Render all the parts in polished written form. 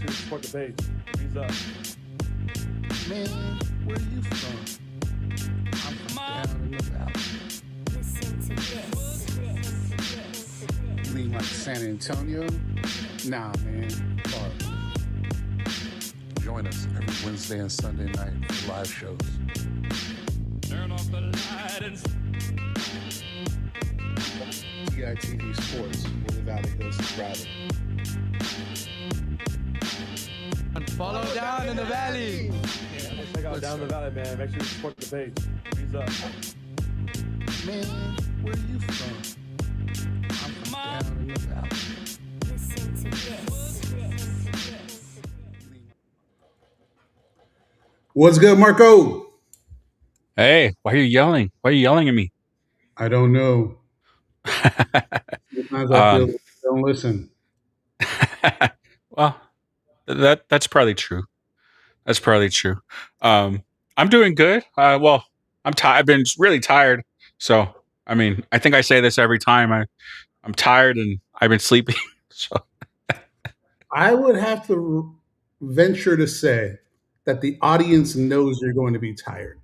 you support the page. He's up. Man, where you from? I'm from down in the valley. Listen to this. You mean like San Antonio? Nah, man. Far. Join us every Wednesday and Sunday night for live shows. Turn off the light and DITV Sports, where the valley goes to travel. Follow down in the valley. yeah, check out Down the Valley, man. Make sure you support the page. He's up. Man, where you from? I'm from down in the valley. Listen to this. What's good, Marco? Hey, why are you yelling? Why are you yelling at me? I don't know. Sometimes I feel like I don't listen. Well, that's probably true. That's probably true. I'm doing good. Well, I've been really tired. So, I mean, I think I say this every time. I'm tired and I've been sleeping. So, I would have to venture to say that the audience knows you're going to be tired.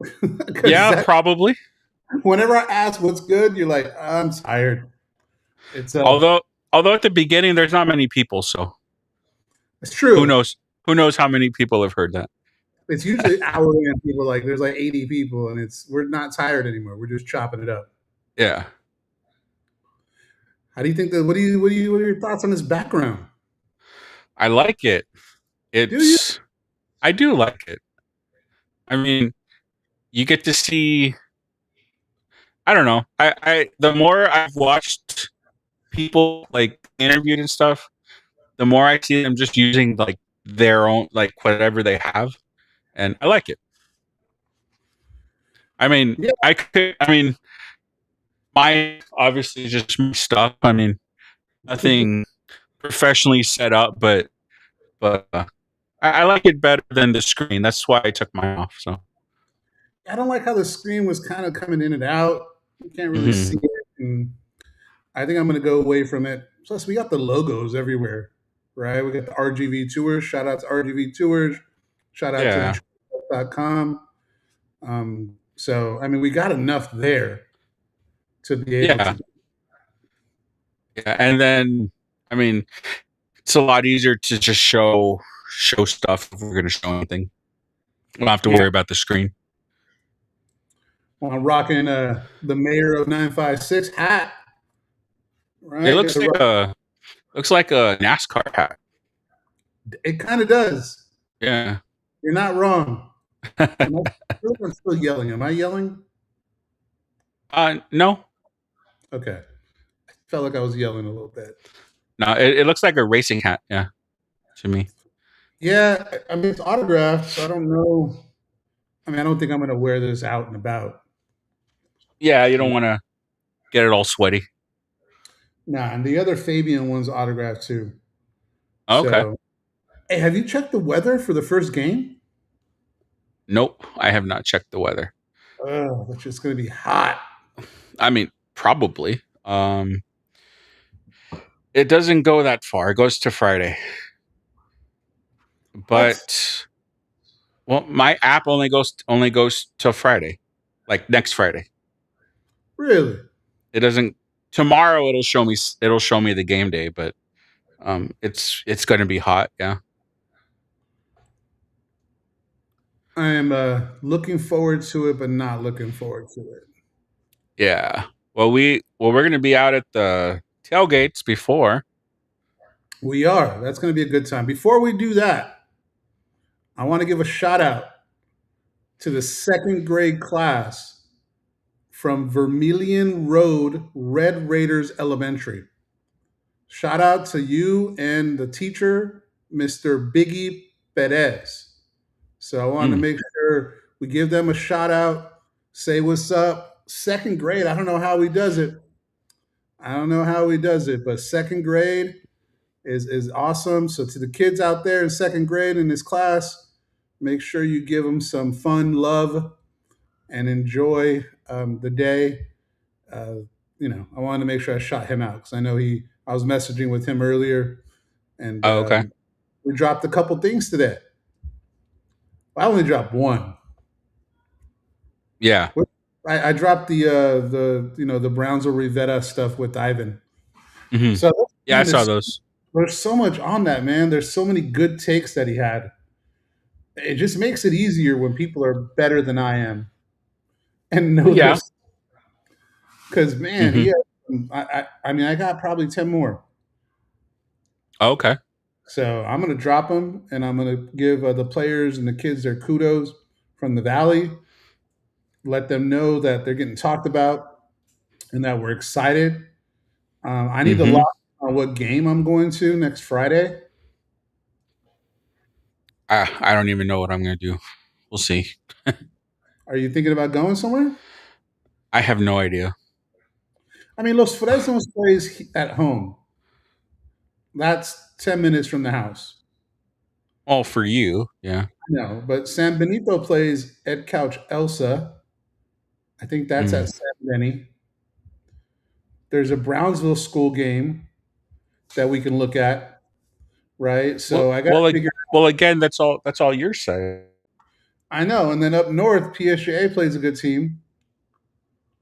'Cause yeah, probably. whenever I ask what's good, you're like, I'm tired. It's Although at the beginning there's not many people, so it's true. who knows? Who knows how many people have heard that? It's usually hourly and people like there's like 80 people and we're not tired anymore. We're just chopping it up. Yeah. How do you think that what are your thoughts on this background? I like it. I do like it. I mean, you get to see. I don't know. I the more I've watched people like interviewed and stuff, the more I see them just using like their own like whatever they have, and I like it. I mean, Yeah. I mean, my obviously just my stuff. I mean, nothing professionally set up, but I like it better than the screen. That's why I took mine off. So I don't like how the screen was kind of coming in and out. You can't really see it. And I think I'm going to go away from it. Plus, we got the logos everywhere, right? We got the RGV Tours. Shout out to RGV Tours. Shout out to the.com. So, I mean, we got enough there to be able to. Yeah, and then, I mean, it's a lot easier to just show stuff if we're going to show anything. We don't have to worry about the screen. Well, I'm rocking the mayor of 956 hat. Right? It looks like a NASCAR hat. It kind of does. Yeah. You're not wrong. I'm still yelling. Am I yelling? No. Okay. I felt like I was yelling a little bit. No, it looks like a racing hat. Yeah, to me. Yeah, I mean it's autographed, so I don't know. I mean, I don't think I'm going to wear this out and about. Yeah, you don't want to get it all sweaty. Nah, and the other Fabian one's autographed too. Okay. So, hey, have you checked the weather for the first game? Nope, I have not checked the weather. Oh, it's just going to be hot. I mean, probably. It doesn't go that far. It goes to Friday. But well, my app only goes till Friday, like next Friday. Really? It doesn't. Tomorrow it'll show me the game day, but it's going to be hot. Yeah. I am looking forward to it, but not looking forward to it. Yeah. Well, we're going to be out at the tailgates before. We are. That's going to be a good time. Before we do that, I want to give a shout out to the second grade class from Vermilion Road Red Raiders Elementary. Shout out to you and the teacher, Mr. Biggie Perez. So I want to make sure we give them a shout out, say what's up. Second grade, I don't know how he does it. But second grade is awesome. So to the kids out there in second grade in this class, make sure you give them some fun, love, and enjoy the day. I wanted to make sure I shot him out because I know I was messaging with him earlier, and Oh, okay. we dropped a couple things today. I only dropped one. Yeah. I dropped the the Brownsville Rivetta stuff with Ivan. Hmm. So Yeah, I man, saw those. there's so much on that, man. There's so many good takes that he had. It just makes it easier when people are better than I am and know Yeah. this. Because man, Hmm. I mean, I got probably 10 more. Oh, okay. So I'm gonna drop them, and I'm gonna give the players and the kids their kudos from the valley. Let them know that they're getting talked about and that we're excited. I need to Hmm. lock on what game I'm going to next Friday. I don't even know what I'm gonna do. We'll see. Are you thinking about going somewhere? I have no idea. I mean, Los Fresnos plays at home. That's 10 minutes from the house. Well, for you, yeah. No, but San Benito plays at Couch Elsa. I think that's Mm. at San Benny. There's a Brownsville school game that we can look at, right? So I got to figure. Well, again, that's all. That's all your side. I know, and then up north, PSJA plays a good team.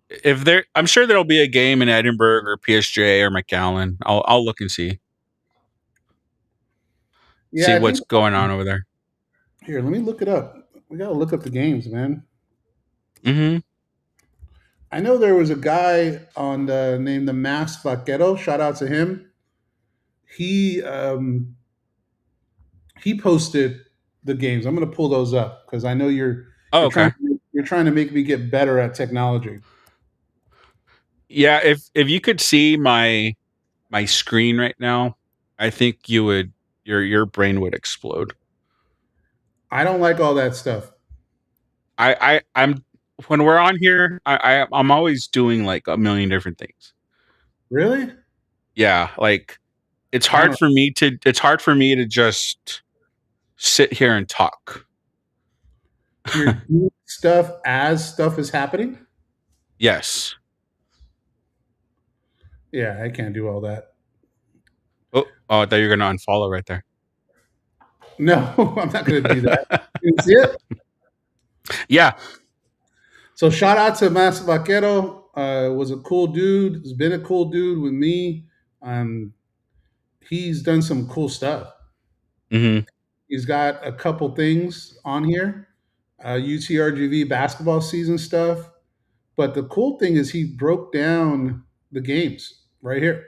If there, I'm sure there'll be a game in Edinburgh or PSJ or McAllen. I'll look and see Yeah, I what's think. going on over there. Here, let me look it up. We got to look up the games, man. Hmm. I know there was a guy on named the Mass Vaquero. Shout out to him. He he posted the games. I'm going to pull those up because I know Oh, you're okay. trying to make me get better at technology. Yeah, if you could see my screen right now, I think you would your brain would explode. I don't like all that stuff. I'm when we're on here, I'm always doing like a million different things. Really? Yeah, like I don't know. it's hard for me to just sit here and talk. You're doing stuff as stuff is happening. Yes. Yeah, I can't do all that. Oh, I thought you were gonna unfollow right there. No, I'm not going to do that. You see it? Yeah. So shout out to Mass Vaquero. Was a cool dude. Has been a cool dude with me. He's done some cool stuff. Hmm. He's got a couple things on here, UTRGV basketball season stuff. But the cool thing is he broke down the games right here.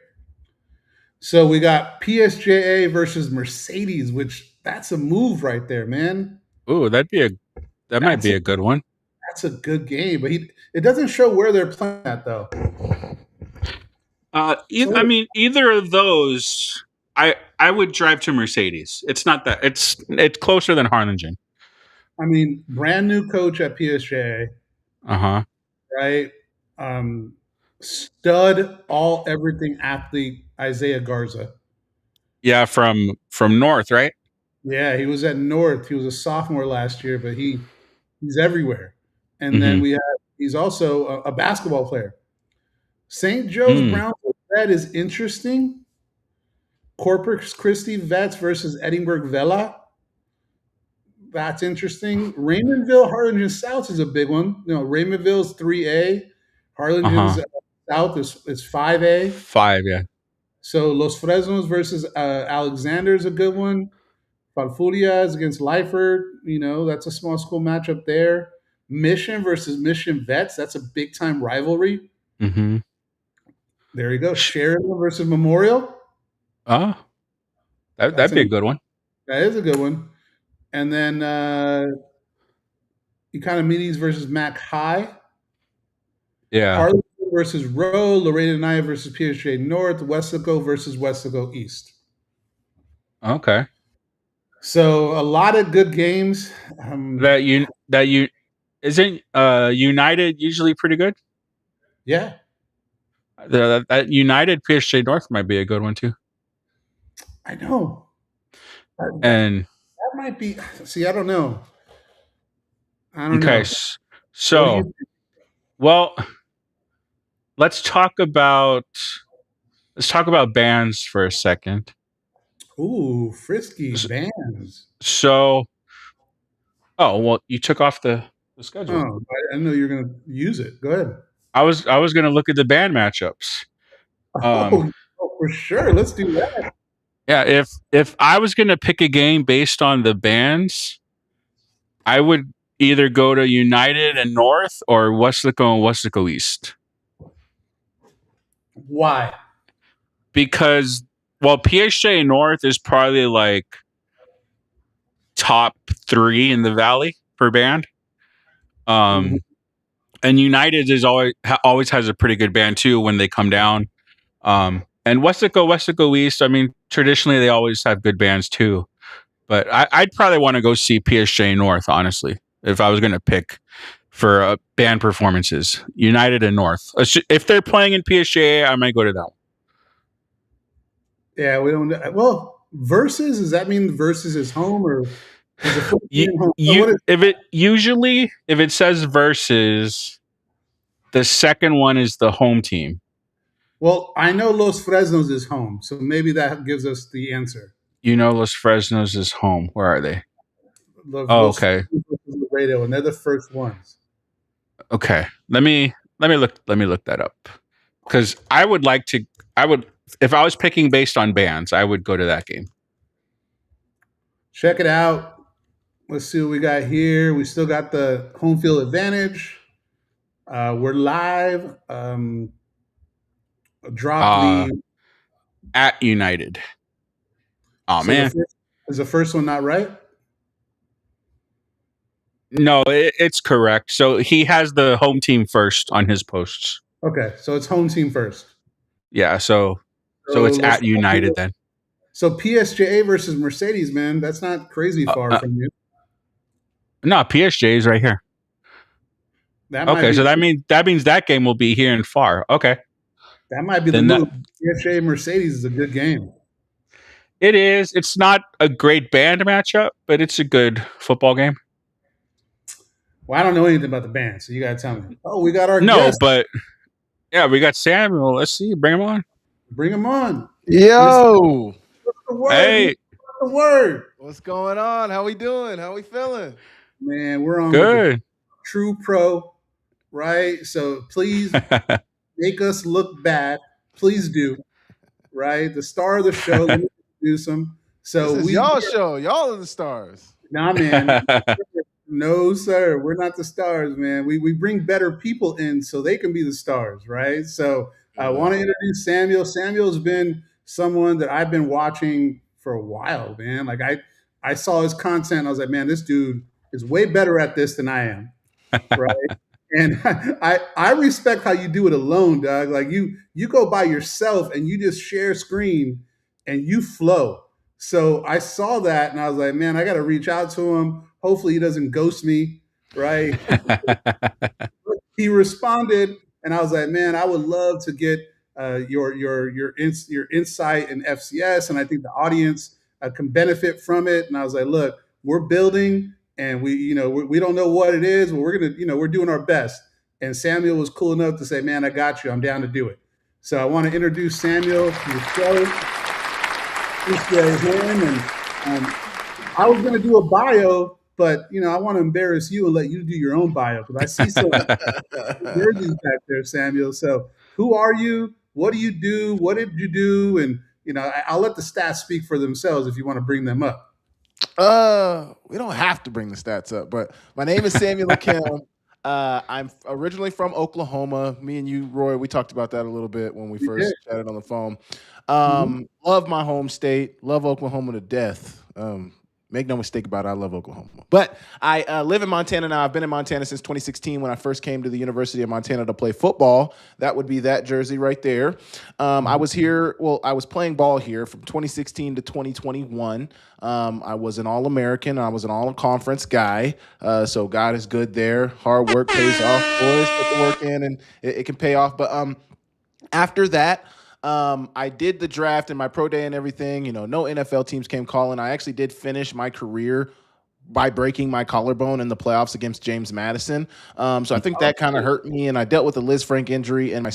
So we got PSJA versus Mercedes, which that's a move right there, man. Ooh, that might That's be a a good one. that's a good game. But it doesn't show where they're playing at though. I So mean, either of those, I would drive to Mercedes. It's not that it's closer than Harlingen. I mean, brand new coach at PSJA, Uh huh. right? Stud all everything athlete Isaiah Garza. Yeah, from North, right? Yeah, he was at North. He was a sophomore last year, but he's everywhere. And then Mm-hmm. he's also a basketball player. St. Joe's Mm. Brownsville Vet is interesting. Corpus Christi Vets versus Edinburgh Vela. That's interesting. Raymondville Harlingen South is a big one. You know, Raymondville's 3A. Uh Harlingen's huh. South is 5A. 5, yeah. So Los Fresnos versus Alexander is a good one. Falfuria is against Lyford. You know, that's a small school matchup there. Mission versus Mission Vets. That's a big time rivalry. Mm-hmm. There you go. Sheridan versus Memorial. Oh, That's that'd be a good one. that is a good one. And then Economides versus Mac High. Yeah. Harlingen versus Rowe. Loretta and I versus PSJ North. Westaco versus Westaco East. Okay. So a lot of good games. That you isn't United usually pretty good. Yeah, That United PSG North might be a good one too. I know. That, And that might be. See, I don't know. I don't okay, know. What do so you? well, let's talk about bands for a second. Ooh, frisky S- bands. So, oh well, you took off the schedule. Oh, I didn't know you were going to use it. Go ahead. I was gonna look at the band matchups. Um, Oh, for sure. Let's do that. yeah, if I was gonna pick a game based on the bands, I would either go to United and North or Westlaco and Westlaco East. Why? Because PSG North is probably like top 3 in the valley for band. Mhm. And United is always has a pretty good band too when they come down. And Westlaco East, I mean, traditionally they always have good bands too. But I'd probably want to go see PSG North, honestly, if I was going to pick for band performances. United and North. If they're playing in PSG, I might go to that one. Yeah, we don't. Well, versus, does that mean versus is home or is the first You, game home? So you what is, if it says versus, the second one is the home team. well, I know Los Fresnos is home, so maybe that gives us the answer. You know, Los Fresnos is home. Where are they? Oh, Los okay. Fresnos is the radio, and they're the first ones. Okay. Let me look that up. Because I would if I was picking based on bands, I would go to that game. Check it out. Let's see what we got here. We still got the home field advantage. We're live. Drop Uh the. at United. Oh So the man. first, is the first one not right? No, it's correct. So he has the home team first on his posts. Okay, so it's home team first. Yeah, so So it's Los at United Angeles- then. So PSJA versus Mercedes, man, that's not crazy far from you. No, PSG is right here. That might Okay, be, so that means that game will be here and far. Okay. that might be the Then move. PSJA Mercedes is a good game. It is. It's not a great band matchup, but it's a good football game. Well, I don't know anything about the band, so you gotta tell me. Oh, we got our No, guest. but yeah, we got Samuel. Let's see. Bring him on. Bring him on. Yo, What's the word? Hey, What's the word? what's going on? How we doing? How we feeling? Man, we're on with good. the True Pro, right? So please make us look bad. Please do, right? The star of the show. Let me introduce him. So This is y'all show. Y'all are the stars. Nah, man. No, sir. We're not the stars, man. We bring better people in so they can be the stars, right? So I want to introduce Samuel. Samuel's been someone that I've been watching for a while, man. Like I saw his content. I was like, man, this dude is way better at this than I am, right? And I respect how you do it alone, Doug. Like you go by yourself and you just share screen and you flow. So I saw that and I was like, man, I got to reach out to him. Hopefully he doesn't ghost me, right? He responded, and I was like, man, I would love to get your insight in FCS, and I think the audience can benefit from it. And I was like, look, we're building, and we don't know what it is, but we're gonna we're doing our best. And Samuel was cool enough to say, man, I got you. I'm down to do it. So I want to introduce Samuel to the show. Appreciate him, and I was going to do a bio, but I want to embarrass you and let you do your own bio because I see some jerseys back there, Samuel. So who are you? What do you do? What did you do? And I'll let the stats speak for themselves if you want to bring them up. We don't have to bring the stats up, but my name is Samuel Akem. I'm originally from Oklahoma. Me and you, Roy, we talked about that a little bit when we first chatted on the phone. Love my home state. Love Oklahoma to death. Make no mistake about it, I love Oklahoma. But I live in Montana now. I've been in Montana since 2016 when I first came to the University of Montana to play football. That would be that jersey right there. I was here. Well, I was playing ball here from 2016 to 2021. I was an All-American. I was an All-Conference guy. So God is good there. Hard work pays off, boys. Put the work in, and it can pay off. But after that, I did the draft and my pro day and everything. No NFL teams came calling. I actually did finish my career by breaking my collarbone in the playoffs against James Madison. So I think that kind of hurt me. And I dealt with a Liz Frank injury in my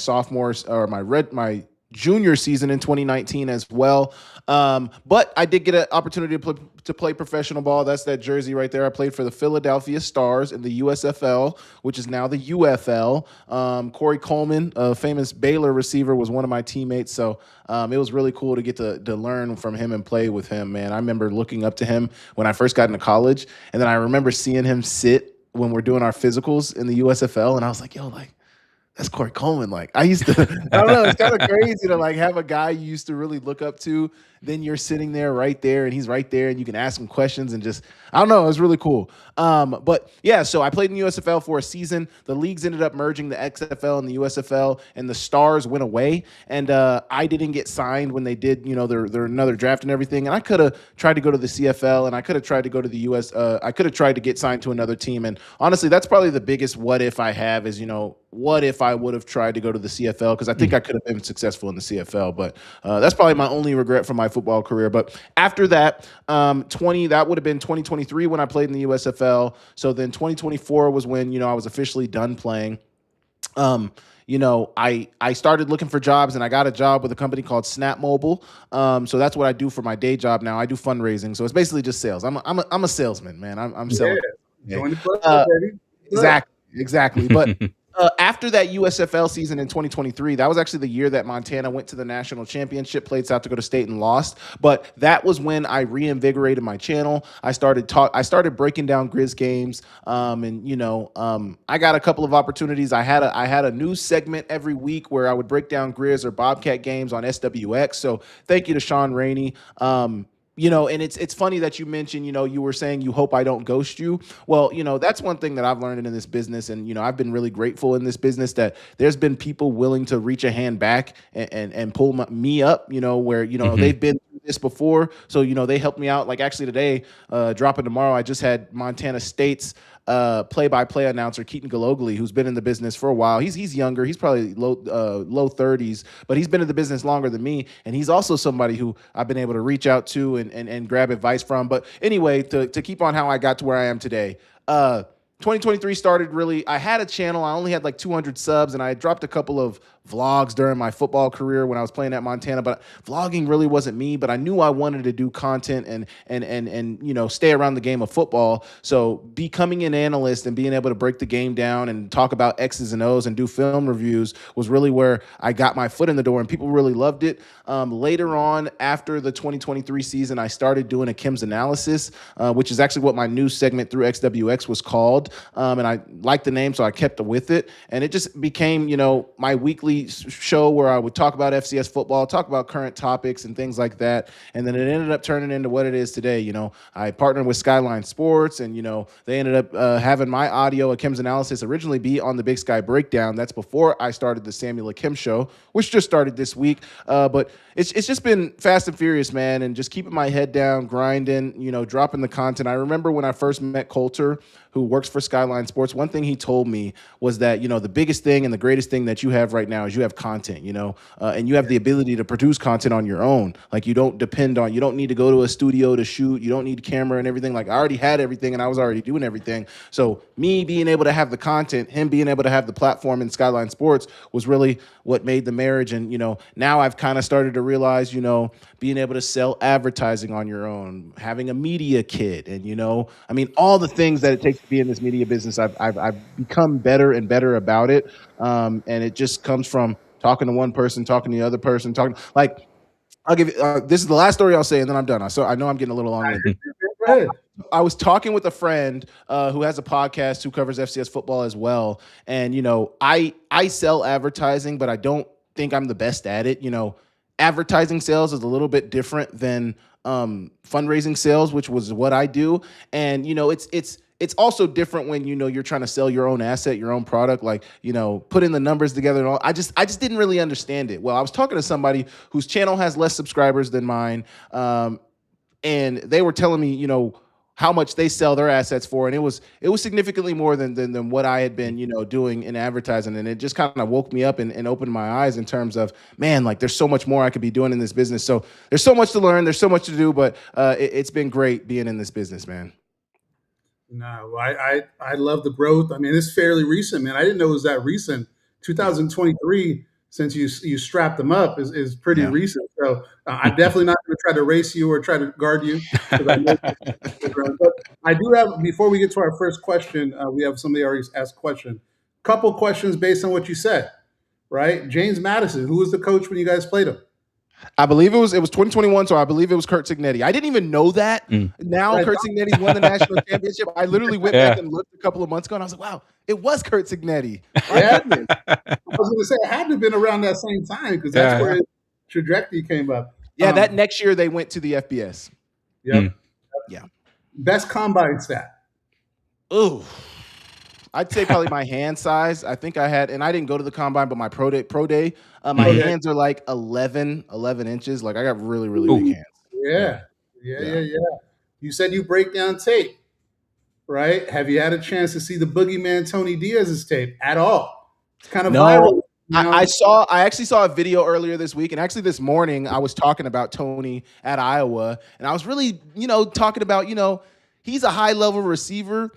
junior season in 2019 as well. But I did get an opportunity to play professional ball. That's that jersey right there. I played for the Philadelphia Stars in the USFL, which is now the UFL. Corey Coleman, a famous Baylor receiver, was one of my teammates. So it was really cool to get to learn from him and play with him, man. I remember looking up to him when I first got into college. And then I remember seeing him sit when we're doing our physicals in the USFL. And I was like, yo, like, that's Corey Coleman. Like I used to, I don't know, it's kind of crazy to like have a guy you used to really look up to. Then you're sitting there right there and he's right there and you can ask him questions and just, I don't know, it was really cool. But yeah, so I played in the USFL for a season. The leagues ended up merging the XFL and the USFL and the Stars went away. And I didn't get signed when they did, you know, their another draft and everything. And I could have tried to go to the CFL and I could have tried to go to the US. I could have tried to get signed to another team. And honestly, that's probably the biggest what if I have is, you know, what if I would have tried to go to the CFL? Because I think I could have been successful in the CFL, but that's probably my only regret from my football career. But after that, that would have been 2023 when I played in the USFL. So then 2024 was when, you know, I was officially done playing. You know, I started looking for jobs and I got a job with a company called Snap Mobile. So that's what I do for my day job now. I do fundraising. So it's basically just sales. I'm a salesman, man. I'm selling. Join the club, baby. Exactly. But after that USFL season in 2023, that was actually the year that Montana went to the national championship, played South Dakota State and lost. But that was when I reinvigorated my channel. I started breaking down Grizz games, and you know, I got a couple of opportunities. I had a news segment every week where I would break down Grizz or Bobcat games on SWX. So thank you to Sean Rainey. You know, and it's funny that you mentioned, you know, you were saying you hope I don't ghost you. Well, you know, that's one thing that I've learned in this business. And, you know, I've been really grateful in this business that there's been people willing to reach a hand back and pull me up, you know, where, you know, they've been through this before. So, you know, they helped me out. Like actually today, dropping tomorrow, I just had Montana State's play-by-play announcer Keaton Galogly, who's been in the business for a while. He's younger. He's probably low 30s, but he's been in the business longer than me. And he's also somebody who I've been able to reach out to and grab advice from. But anyway, to keep on how I got to where I am today, 2023 started really, I had a channel. I only had like 200 subs and I dropped a couple of vlogs during my football career when I was playing at Montana, but vlogging really wasn't me, but I knew I wanted to do content and you know, stay around the game of football. So becoming an analyst and being able to break the game down and talk about X's and O's and do film reviews was really where I got my foot in the door and people really loved it. Later on, after the 2023 season, I started doing Akem's Analysis, which is actually what my news segment through XWX was called. And I liked the name, so I kept with it. And it just became, you know, my weekly show where I would talk about FCS football, talk about current topics and things like that. And then it ended up turning into what it is today. You know, I partnered with Skyline Sports and, you know, they ended up having my audio, Akem's Analysis, originally be on the Big Sky Breakdown. That's before I started the Samuel Akem Show, which just started this week. But it's just been fast and furious, man, and just keeping my head down, grinding, you know, dropping the content. I remember when I first met Coulter, who works for Skyline Sports, one thing he told me was that, you know, the biggest thing and the greatest thing that you have right now is you have content, you know, and you have the ability to produce content on your own. Like you don't need to go to a studio to shoot. You don't need camera and everything. Like I already had everything and I was already doing everything. So me being able to have the content, him being able to have the platform in Skyline Sports was really what made the marriage. And, you know, now I've kind of started to realize, you know, being able to sell advertising on your own, having a media kit, and, you know, I mean, all the things that it takes to be in this media business, I've become better and better about it. And it just comes from talking to one person, talking to the other person, talking like, I'll give you, this is the last story I'll say, and then I'm done. So I know I'm getting a little long-winded. I was talking with a friend who has a podcast who covers FCS football as well. And, you know, I sell advertising, but I don't think I'm the best at it. You know, advertising sales is a little bit different than fundraising sales, which was what I do. And, you know, it's also different when, you know, you're trying to sell your own asset, your own product, like, you know, putting the numbers together and all. I just didn't really understand it. Well, I was talking to somebody whose channel has less subscribers than mine. And they were telling me, you know, how much they sell their assets for. And it was significantly more than what I had been, you know, doing in advertising. And it just kind of woke me up and opened my eyes in terms of, man, like there's so much more I could be doing in this business. So there's so much to learn. There's so much to do, but it's been great being in this business, man. No, I love the growth. I mean, it's fairly recent, man. I didn't know it was that recent. 2023 since you strapped them up is pretty Yeah. recent. So I'm definitely not going to try to race you or try to guard you because I know. But I do have, before we get to our first question, we have somebody already asked a question. Couple questions based on what you said, right? James Madison, who was the coach when you guys played him? I believe it was 2021, so I believe it was Kurt Signetti. I didn't even know that. Now Right. Kurt Signetti's won the national championship. I literally went Yeah. back and looked a couple of months ago, and I was like, wow, it was Kurt Signetti. My Yeah. goodness. I was going to say it had to have been around that same time because that's Yeah. where his trajectory came up. Yeah, that next year they went to the FBS. Yep. Yeah. Best combine stat. Ooh. I'd say probably my hand size. I think I had, and I didn't go to the combine, but my pro day, my Okay. hands are like 11 inches. Like I got really, really big hands. Yeah. You said you break down tape, right? Have you had a chance to see the boogeyman Tony Diaz's tape at all? It's kind of No. viral. You know? I actually saw a video earlier this week, and actually this morning I was talking about Tony at Iowa, and I was really, talking about, he's a high level receiver.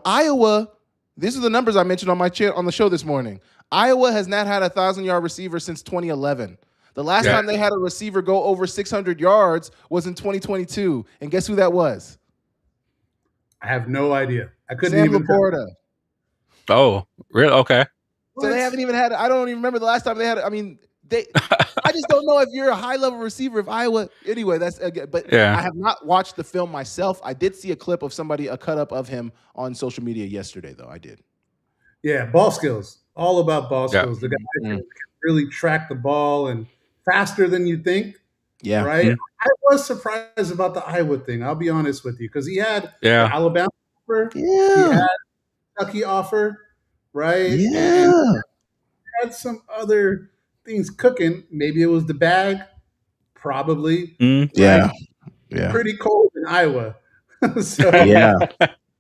Iowa, these are the numbers I mentioned on on the show this morning. Iowa has not had a 1,000-yard receiver since 2011. The last time they had a receiver go over 600 yards was in 2022, and guess who that was? I have no idea. I couldn't Sam even. Laporta. Oh, really? Okay. So they haven't even had. I don't even remember the last time they had. I mean, I just don't know if you're a high level receiver. If Iowa, anyway, but Yeah. I have not watched the film myself. I did see a clip of a cut up of him on social media yesterday, though. I did. Yeah, ball skills. All about ball Yeah. skills. The guy can really track the ball and faster than you think. Yeah. Right. Mhm. I was surprised about the Iowa thing. I'll be honest with you because he had the Yeah. Alabama offer. He Yeah. had Kentucky offer. Right. And Yeah. had some other things cooking. Maybe it was the bag. Probably. Yeah. Yeah. Pretty cold in Iowa. So Yeah.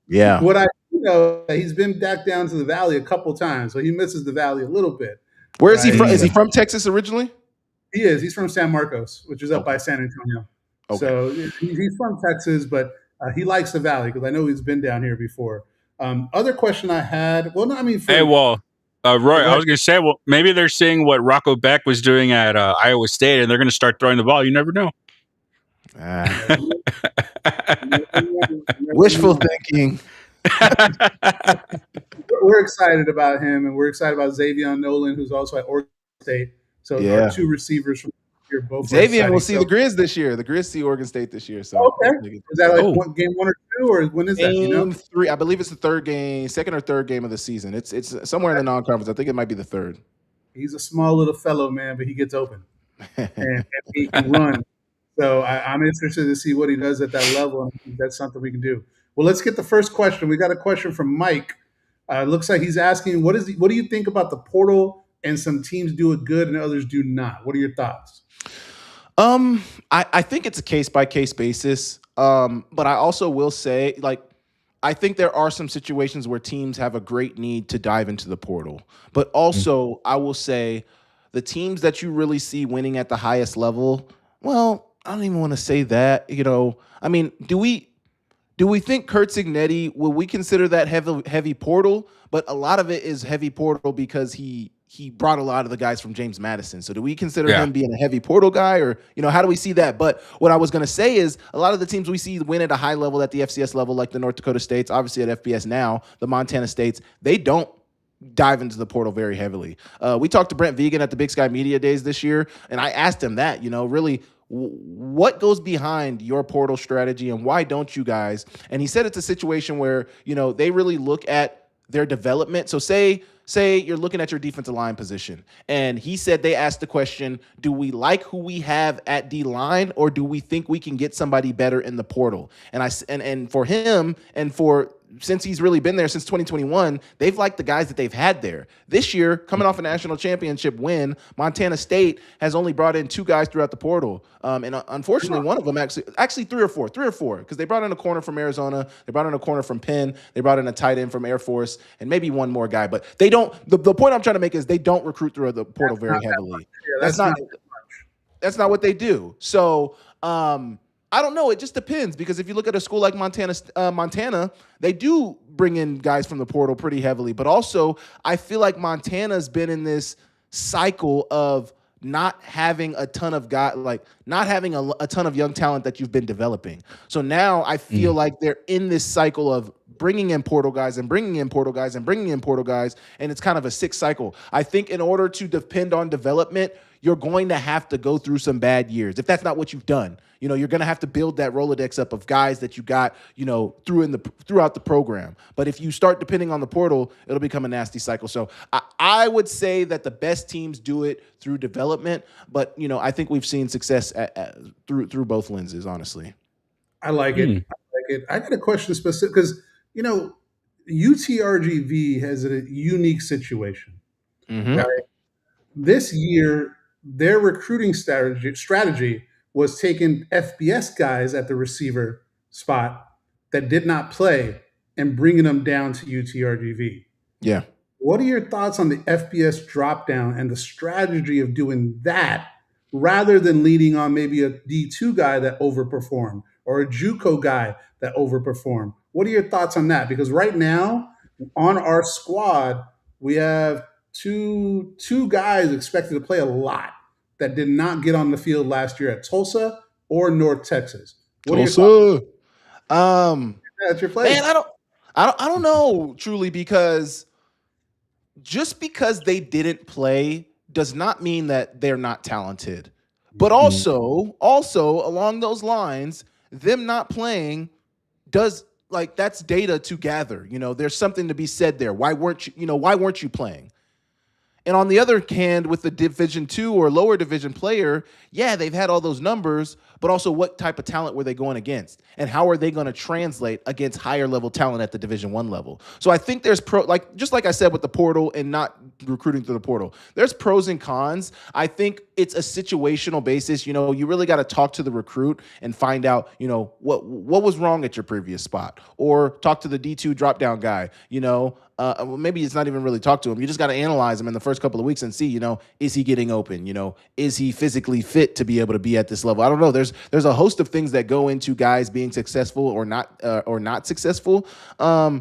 Yeah. what I do know, he's been back down to the Valley a couple times, so he misses the Valley a little bit. Where is he Right. from? Is he from Texas originally? He is. He's from San Marcos, which is up by San Antonio. Okay. So he's from Texas, but he likes the Valley because I know he's been down here before. Other question I had. Well, no, I mean, Hey, well, Roy, I was going to say, well, maybe they're seeing what Rocco Beck was doing at Iowa State, and they're going to start throwing the ball. You never know. Wishful thinking. we're excited about him, and we're excited about Xavier Nolan, who's also at Oregon State. So our two receivers from here both. Xavier will see the Grizz this year. The Grizz see Oregon State this year. So okay, is that like game 1 or 2, or when is that? Game 3. I believe it's the second or third game of the season. It's somewhere in the non-conference. I think it might be the third. He's a small little fellow, man, but he gets open and he can run. So I'm interested to see what he does at that level, and I think that's something we can do. Well, let's get the first question. We got a question from Mike. Looks like he's asking, what do you think about the portal? And some teams do it good and others do not. What are your thoughts? I think it's a case-by-case basis. But I also will say, I think there are some situations where teams have a great need to dive into the portal. But also, I will say the teams that you really see winning at the highest level, well, I don't even want to say that. I mean, do we think Kurt Signetti, will we consider that heavy portal? But a lot of it is heavy portal because he brought a lot of the guys from James Madison. So do we consider him being a heavy portal guy, or, how do we see that? But what I was going to say is a lot of the teams we see win at a high level at the FCS level, like the North Dakota States, obviously at FBS now, the Montana States, they don't dive into the portal very heavily. We talked to Brent Vegan at the Big Sky Media Days this year, and I asked him that, really, what goes behind your portal strategy and why don't you guys? And he said it's a situation where, they really look at their development. So say you're looking at your defensive line position, and he said they asked the question, do we like who we have at D-line, or do we think we can get somebody better in the portal? And for him, and since he's really been there since 2021, they've liked the guys that they've had there. This year, coming off a national championship win, Montana State has only brought in 2 guys throughout the portal. And unfortunately, one of them actually 3 or 4, because they brought in a corner from Arizona, they brought in a corner from Penn, they brought in a tight end from Air Force, and maybe one more guy. But they don't. The point I'm trying to make is they don't recruit through the portal very heavily. That's not what they do. So, I don't know. It just depends because if you look at a school like Montana, they do bring in guys from the portal pretty heavily. But also, I feel like Montana's been in this cycle of not having a ton of not having a ton of young talent that you've been developing. So now I feel like they're in this cycle of bringing in portal guys and bringing in portal guys and bringing in portal guys, and it's kind of a sick cycle. I think in order to depend on development, you're going to have to go through some bad years. If that's not what you've done, you're going to have to build that Rolodex up of guys that you got, throughout the program. But if you start depending on the portal, it'll become a nasty cycle. So I would say that the best teams do it through development. But, I think we've seen success through both lenses, honestly. I like it. I got a question specific because, UTRGV has a unique situation. Mm-hmm. Right? This year, their recruiting strategy was taking FBS guys at the receiver spot that did not play and bringing them down to UTRGV. Yeah. What are your thoughts on the FBS drop down and the strategy of doing that rather than leading on maybe a D2 guy that overperformed or a JUCO guy that overperformed? What are your thoughts on that? Because right now on our squad, we have two guys expected to play a lot that did not get on the field last year at Tulsa or North Texas. What Tulsa. That's your play. Man, I don't know truly, because just because they didn't play does not mean that they're not talented. But also along those lines, them not playing that's data to gather. There's something to be said there. Why weren't you playing? And on the other hand, with the Division II or lower division player, yeah, they've had all those numbers, but also what type of talent were they going against? And how are they going to translate against higher level talent at the Division I level? So I think there's just like I said with the portal and not recruiting through the portal, there's pros and cons. I think it's a situational basis. You really got to talk to the recruit and find out, what was wrong at your previous spot, or talk to the D2 drop down guy, maybe it's not even really talk to him. You just got to analyze him in the first couple of weeks and see, is he getting open? Is he physically fit to be able to be at this level? I don't know. There's a host of things that go into guys being successful or not successful. I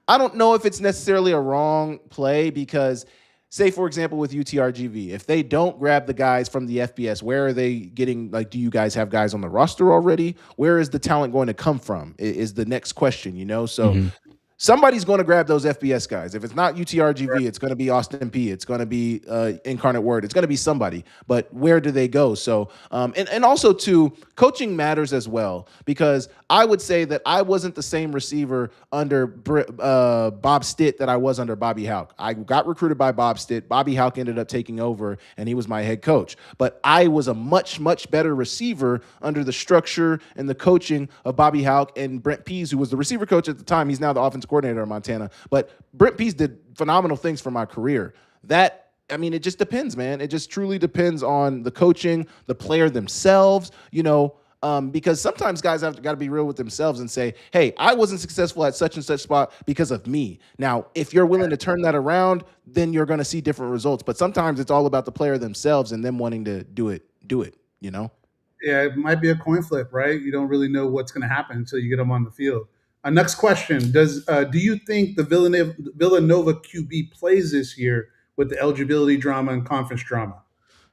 don't know if it's necessarily a wrong play because, say, for example, with UTRGV, if they don't grab the guys from the FBS, where are they getting? Do you guys have guys on the roster already? Where is the talent going to come from is the next question, So somebody's going to grab those FBS guys. If it's not UTRGV, it's going to be Austin P. It's going to be Incarnate Word. It's going to be somebody. But where do they go? So, and also, too, coaching matters as well, because I would say that I wasn't the same receiver under Bob Stitt that I was under Bobby Houck. I got recruited by Bob Stitt. Bobby Houck ended up taking over, and he was my head coach. But I was a much, much better receiver under the structure and the coaching of Bobby Houck and Brent Pease, who was the receiver coach at the time. He's now the offensive coordinator in Montana. But Brent Pease did phenomenal things for my career. It just depends, man. It just truly depends on the coaching, the player themselves, because sometimes guys have got to be real with themselves and say, hey, I wasn't successful at such and such spot because of me. Now, if you're willing to turn that around, then you're going to see different results. But sometimes it's all about the player themselves and them wanting to do it, Yeah, it might be a coin flip, right? You don't really know what's going to happen until you get them on the field. Next question. Do you think the Villanova QB plays this year with the eligibility drama and conference drama?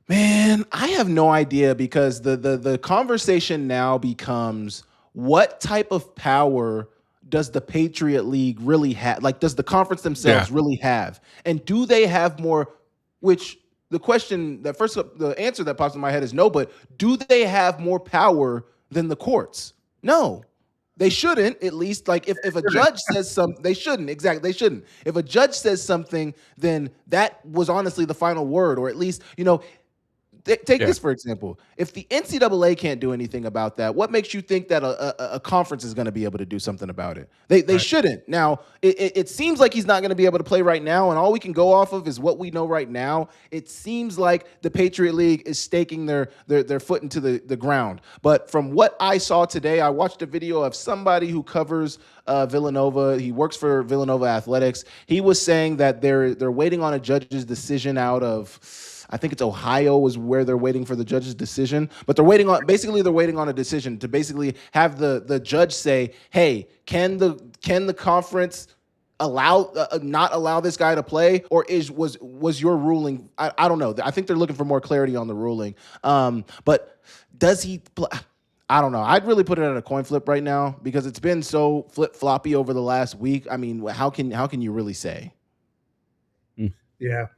Man, I have no idea, because the conversation now becomes, what type of power does the Patriot League really have? Does the conference themselves really have? And do they have more, which the answer that pops in my head is no, but do they have more power than the courts? No. They shouldn't, at least. If a judge says something, they shouldn't. Exactly, they shouldn't. If a judge says something, then that was honestly the final word, or at least, take this, for example. If the NCAA can't do anything about that, what makes you think that a conference is going to be able to do something about it? They shouldn't. Now, it seems like he's not going to be able to play right now, and all we can go off of is what we know right now. It seems like the Patriot League is staking their foot into the ground. But from what I saw today, I watched a video of somebody who covers Villanova. He works for Villanova Athletics. He was saying that they're waiting on a judge's decision out of, I think it's Ohio is where they're waiting for the judge's decision. But they're waiting on a decision to basically have the judge say, hey, can the conference not allow this guy to play, or was your ruling? I don't know. I think they're looking for more clarity on the ruling. But does he? I don't know. I'd really put it at a coin flip right now because it's been so flip floppy over the last week. I mean, how can you really say? Yeah. It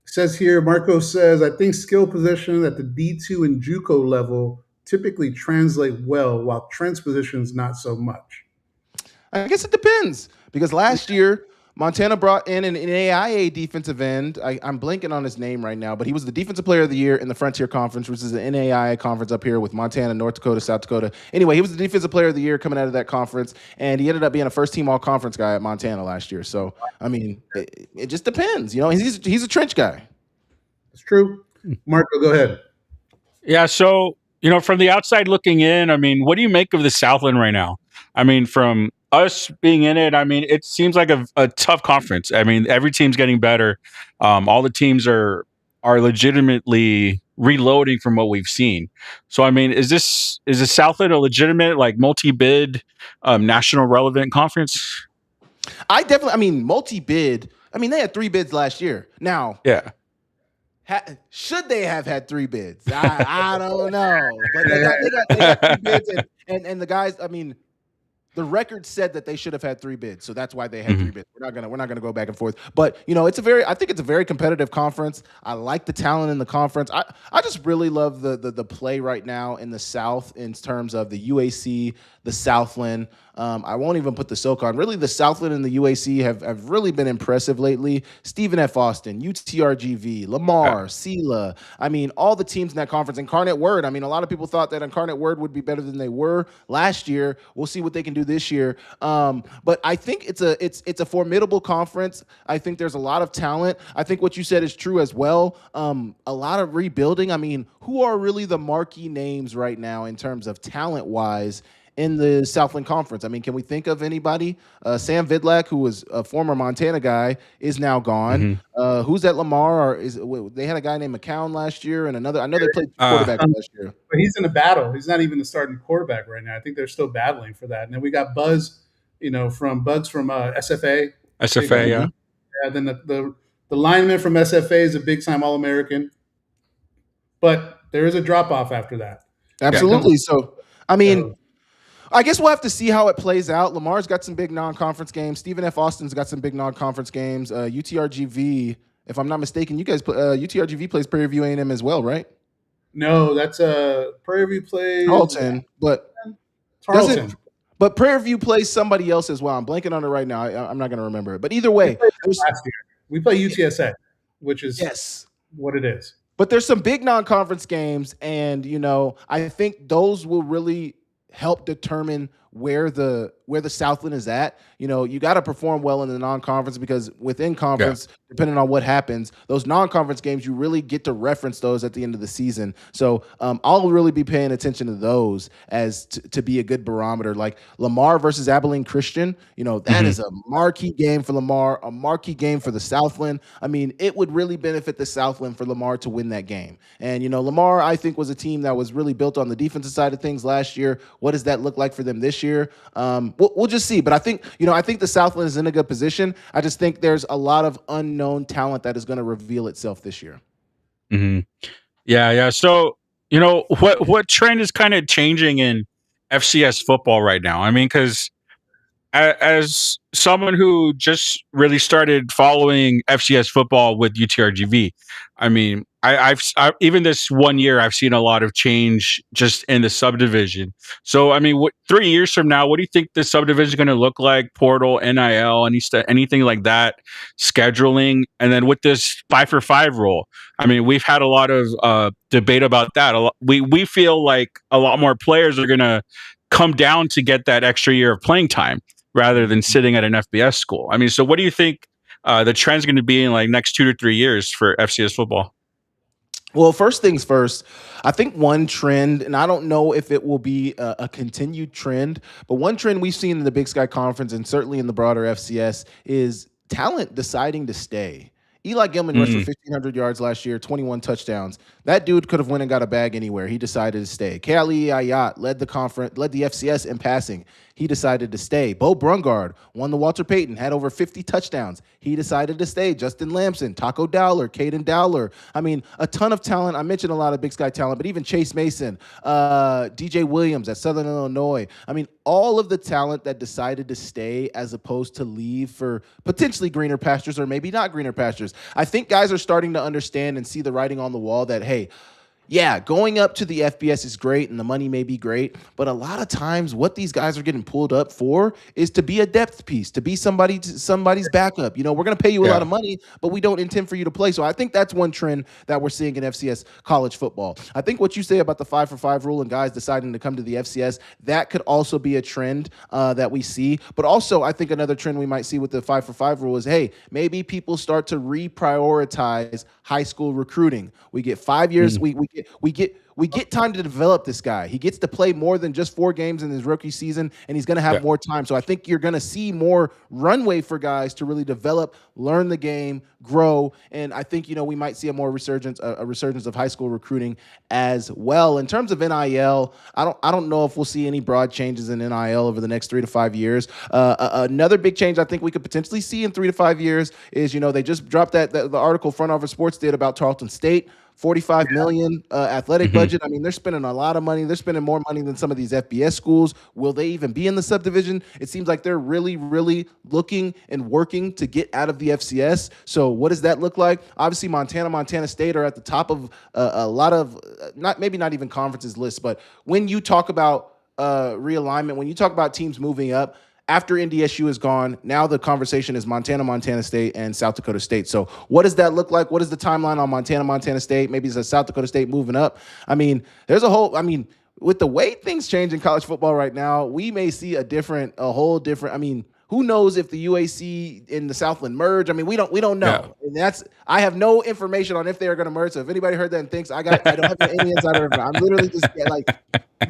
says here, Marco says, I think skill position at the D2 and JUCO level typically translate well, while trends positions not so much. I guess it depends because last year Montana brought in an AIA defensive end. I'm blanking on his name right now, but he was the defensive player of the year in the Frontier Conference, which is an NAIA conference up here with Montana, North Dakota, South Dakota. Anyway, he was the defensive player of the year coming out of that conference, and he ended up being a first-team all-conference guy at Montana last year. So, I mean, it just depends. You know, he's a trench guy. It's true. Marco, go ahead. Yeah, so, from the outside looking in, I mean, what do you make of the Southland right now? I mean, from us being in it, I mean, it seems like a tough conference. I mean, every team's getting better. All the teams are legitimately reloading from what we've seen. So, I mean, is the Southland a legitimate, like, multi-bid, national relevant conference? Multi-bid. I mean, they had 3 bids last year. Now, yeah. Should they have had 3 bids? I don't know, but they got 3 bids, and the guys. I mean, the record said that they should have had 3 bids, so that's why they had 3 bids. We're not gonna go back and forth, but I think it's a very competitive conference. I like the talent in the conference. I just really love the play right now in the South in terms of the UAC, the Southland. I won't even put the SoCon. Really, the Southland and the UAC have really been impressive lately. Stephen F. Austin, UTRGV, Lamar, Sela. I mean, all the teams in that conference. Incarnate Word. I mean, a lot of people thought that Incarnate Word would be better than they were last year. We'll see what they can do this year. But I think it's a formidable conference. I think there's a lot of talent. I think what you said is true as well. A lot of rebuilding. I mean, who are really the marquee names right now in terms of talent-wise in the Southland Conference? I mean, can we think of anybody? Sam Vidlak, who was a former Montana guy, is now gone. Who's at Lamar? They had a guy named McCown last year, and another. I know they played quarterback last year. But he's in a battle. He's not even the starting quarterback right now. I think they're still battling for that. And then we got Bugs from SFA. SFA, yeah. Yeah. Then the lineman from SFA is a big-time All-American. But there is a drop-off after that. Absolutely. So, I mean, I guess we'll have to see how it plays out. Lamar's got some big non-conference games. Stephen F. Austin's got some big non-conference games. UTRGV, if I'm not mistaken, UTRGV plays Prairie View A&M as well, right? No, that's Prairie View plays Tarleton, but Tarleton. But Prairie View plays somebody else as well. I'm blanking on it right now. I'm not going to remember it. But either way, we play UTSA, which is what it is. But there's some big non-conference games, and I think those will really help determine where the Southland is at. You got to perform well in the non-conference because within conference, depending on what happens, those non-conference games, you really get to reference those at the end of the season. So I'll really be paying attention to those as to be a good barometer. Like Lamar versus Abilene Christian, that is a marquee game for Lamar, a marquee game for the Southland. I mean, it would really benefit the Southland for Lamar to win that game. And, Lamar, I think, was a team that was really built on the defensive side of things last year. What does that look like for them this year? We'll just see. But I think the Southland is in a good position. I just think there's a lot of unknown talent that is going to reveal itself this year. Yeah. So, what trend is kind of changing in FCS football right now? I mean, because as someone who just really started following FCS football with UTRGV, I mean, I've even this 1 year, I've seen a lot of change just in the subdivision. So, I mean, 3 years from now, what do you think the subdivision is going to look like? Portal, NIL, anything like that, scheduling, and then with this 5-for-5 rule. I mean, we've had a lot of debate about that. We feel like a lot more players are going to come down to get that extra year of playing time rather than sitting at an FBS school. I mean, so what do you think the trend's going to be in like next 2 to 3 years for FCS football? Well, first things first, I think one trend, and I don't know if it will be a continued trend, but one trend we've seen in the Big Sky Conference and certainly in the broader FCS is talent deciding to stay. Eli Gilman rushed for 1,500 yards last year, 21 touchdowns. That dude could have went and got a bag anywhere. He decided to stay. Kali Ayat led the FCS in passing. He decided to stay. Bo Brungard won the Walter Payton, had over 50 touchdowns. He decided to stay. Justin Lamson, Taco Dowler, Caden Dowler. I mean, a ton of talent. I mentioned a lot of Big Sky talent, but even Chase Mason, DJ Williams at Southern Illinois. I mean, all of the talent that decided to stay as opposed to leave for potentially greener pastures or maybe not greener pastures. I think guys are starting to understand and see the writing on the wall that, hey, yeah, going up to the FBS is great and the money may be great, but a lot of times what these guys are getting pulled up for is to be a depth piece, to be somebody's backup. You know, we're going to pay you a lot of money, but we don't intend for you to play. So I think that's one trend that we're seeing in FCS college football. I think what you say about the 5-for-5 rule and guys deciding to come to the FCS, that could also be a trend that we see. But also, I think another trend we might see with the 5-for-5 rule is, hey, maybe people start to reprioritize high school recruiting. We get 5 years. We get time to develop this guy. He gets to play more than just 4 games in his rookie season, and he's going to have more time. So I think you're going to see more runway for guys to really develop, learn the game, grow, and I think we might see a resurgence of high school recruiting as well. In terms of NIL, I don't know if we'll see any broad changes in NIL over the next 3 to 5 years. Another big change I think we could potentially see in 3 to 5 years is they just dropped the article Front Office Sports did about Tarleton State. $45 million athletic budget. I mean, they're spending a lot of money. They're spending more money than some of these FBS schools. Will they even be in the subdivision? It seems like they're really, really looking and working to get out of the FCS. So what does that look like? Obviously, Montana State are at the top of a lot of, not even conferences lists, but when you talk about realignment, when you talk about teams moving up, after NDSU is gone, now the conversation is Montana State, and South Dakota State. So what does that look like? What is the timeline on Montana State? Maybe it's a South Dakota State moving up. I mean, with the way things change in college football right now, we may see a whole different. Who knows if the UAC and the Southland merge? I mean, we don't know. Yeah. And I have no information on if they are going to merge. So if anybody heard that and thinks I don't have any insider information, I'm literally just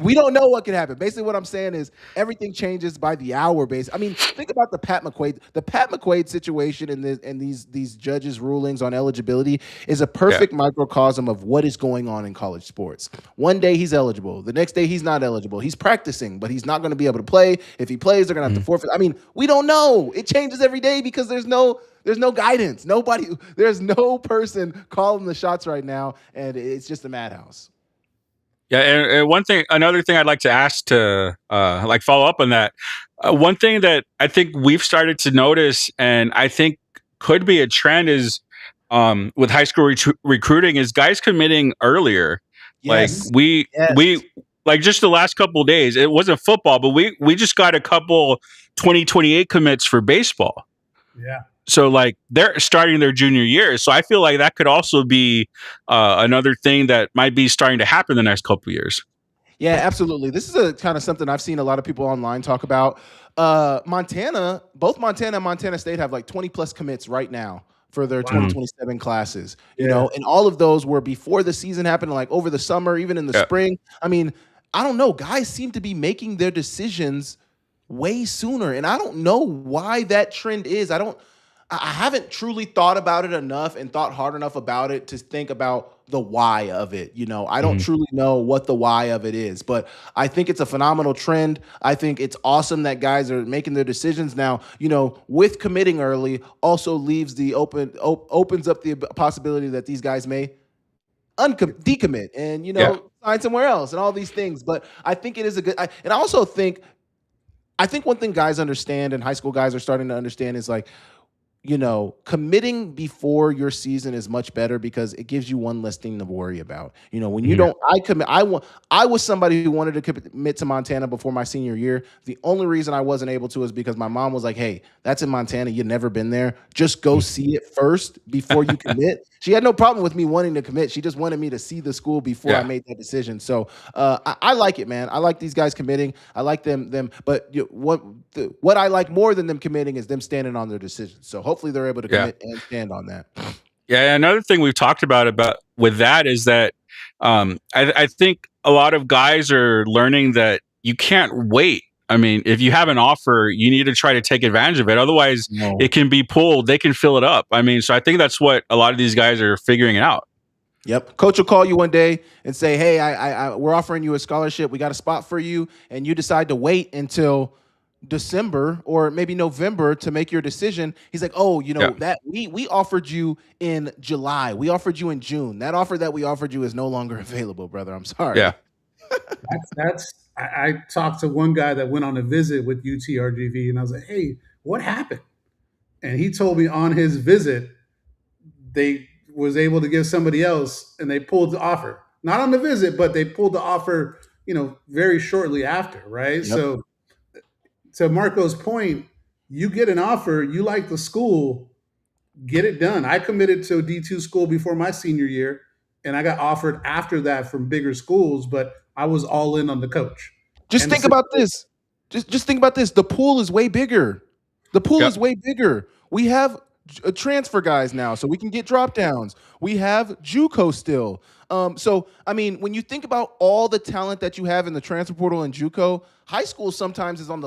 we don't know what could happen. Basically, what I'm saying is everything changes by the hour. Think about the Pat McQuaid situation and these judges' rulings on eligibility is a perfect microcosm of what is going on in college sports. One day he's eligible, the next day he's not eligible. He's practicing, but he's not going to be able to play. If he plays, they're going to have to forfeit. We don't know. It changes every day because there's no guidance. There's no person calling the shots right now, and it's just a madhouse. Yeah, and another thing I'd like to ask to follow up on that. One thing that I think we've started to notice, and I think could be a trend, is with high school recruiting, is guys committing earlier. Yes. We just the last couple of days, it wasn't football, but we just got a couple 2028 commits for baseball. Yeah. So they're starting their junior year. So I feel like that could also be another thing that might be starting to happen the next couple of years. Yeah, absolutely. This is a kind of something I've seen a lot of people online talk about. Both Montana and Montana State have 20 plus commits right now for their 2027 classes. You know, and all of those were before the season happened, over the summer, even in the spring. I don't know. Guys seem to be making their decisions way sooner, and I don't know why that trend is. I haven't truly thought about it enough and thought hard enough about it to think about the why of it. I don't truly know what the why of it is, but I think it's a phenomenal trend. I think it's awesome that guys are making their decisions now. With committing early also leaves opens up the possibility that these guys may decommit and sign somewhere else and all these things. But I think it is and I also think one thing guys understand and high school guys are starting to understand is committing before your season is much better because it gives you one less thing to worry about. When you don't, I was somebody who wanted to commit to Montana before my senior year. The only reason I wasn't able to is because my mom was like, "Hey, that's in Montana. You've never been there. Just go see it first before you commit." She had no problem with me wanting to commit. She just wanted me to see the school before I made that decision. So I like it, man. I like these guys committing. I like them. But what I like more than them committing is them standing on their decisions. So hopefully they're able to commit and stand on that. Yeah, another thing we've talked about with that is that I think a lot of guys are learning that you can't wait I mean, if you have an offer, you need to try to take advantage of it. Otherwise, No. it can be pulled. They can fill it up. I mean, so I think that's what a lot of these guys are figuring it out. Yep. Coach will call you one day and say, "Hey, we're offering you a scholarship. We got a spot for you," and you decide to wait until December or maybe November to make your decision. He's like, "Oh, that we offered you in July. We offered you in June. That offer that we offered you is no longer available, brother. I'm sorry." Yeah. I talked to one guy that went on a visit with UTRGV, and I was like, "Hey, what happened?" And he told me on his visit, they was able to give somebody else, and they pulled the offer. Not on the visit, but they pulled the offer, very shortly after, right? Yep. So to Marco's point, you get an offer, you like the school, get it done. I committed to a D2 school before my senior year, and I got offered after that from bigger schools, but I was all in on the coach. Just think about this. Just think about this. The pool is way bigger. The pool Yep. is way bigger. We have transfer guys now, so we can get drop downs. We have JUCO still. So I mean, when you think about all the talent that you have in the transfer portal and JUCO, high school sometimes is on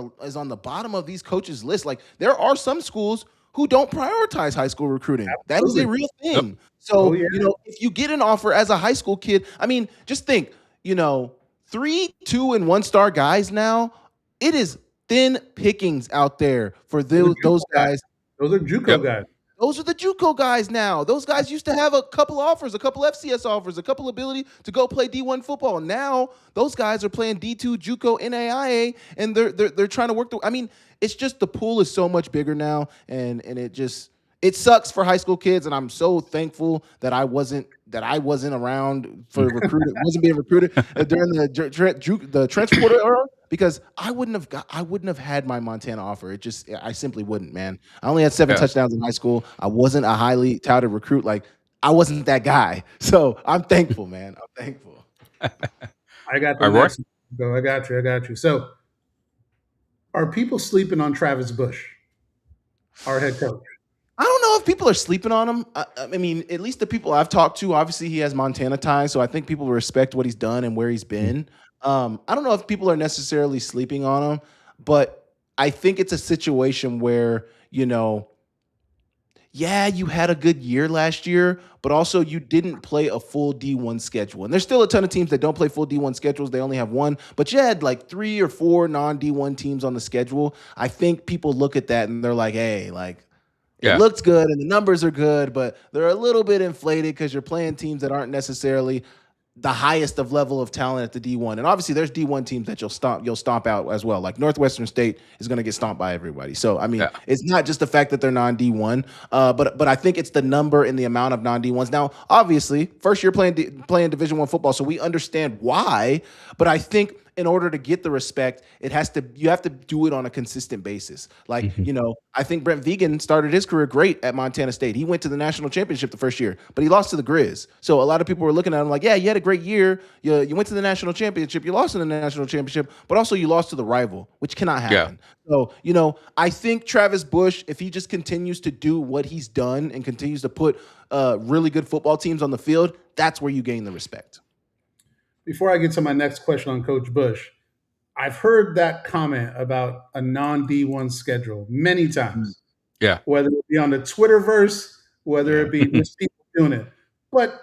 the bottom of these coaches' list. Like there are some schools who don't prioritize high school recruiting. That is a real thing. Yep. So if you get an offer as a high school kid, I mean, just think, 3, 2, and 1-star guys now, it is thin pickings out there for those guys. Those are JUCO guys. Those are the JUCO guys now. Those guys used to have a couple offers, a couple FCS offers, a couple ability to go play D1 football. Now those guys are playing D2 JUCO NAIA, and they're trying to work I mean, it's just the pool is so much bigger now, and it sucks for high school kids, and I'm so thankful that I wasn't around for recruiting, wasn't being recruited during the transfer portal era, because I wouldn't have had my Montana offer. I simply wouldn't, man. I only had 7 touchdowns in high school. I wasn't a highly touted recruit. Like I wasn't that guy. So I'm thankful, man. I'm thankful. I got the next one. I got you. So are people sleeping on Travis Bush, our head coach? I don't know if people are sleeping on him. I mean, at least the people I've talked to, obviously he has Montana ties, so I think people respect what he's done and where he's been. I don't know if people are necessarily sleeping on him, but I think it's a situation where, you had a good year last year, but also you didn't play a full D1 schedule. And there's still a ton of teams that don't play full D1 schedules. They only have one, but you had like 3 or 4 non-D1 teams on the schedule. I think people look at that and they're like, hey, like, it looks good and the numbers are good, but they're a little bit inflated because you're playing teams that aren't necessarily the highest of level of talent at the D1. And obviously there's D1 teams that you'll stomp out as well. Like Northwestern State is going to get stomped by everybody. So, I mean, it's not just the fact that they're non-D1, but I think it's the number and the amount of non-D1s. Now, obviously, first year playing Division I football, so we understand why, but I think in order to get the respect, you have to do it on a consistent basis. Like, I think Brent Vigen started his career great at Montana State. He went to the national championship the first year, but he lost to the Grizz. So a lot of people were looking at him like, yeah, you had a great year. You went to the national championship. You lost in the national championship, but also you lost to the rival, which cannot happen. Yeah. So, I think Travis Bush, if he just continues to do what he's done and continues to put really good football teams on the field, that's where you gain the respect. Before I get to my next question on Coach Bush, I've heard that comment about a non-D1 schedule many times. Yeah. Whether it be on the Twitterverse, whether it be just people doing it. But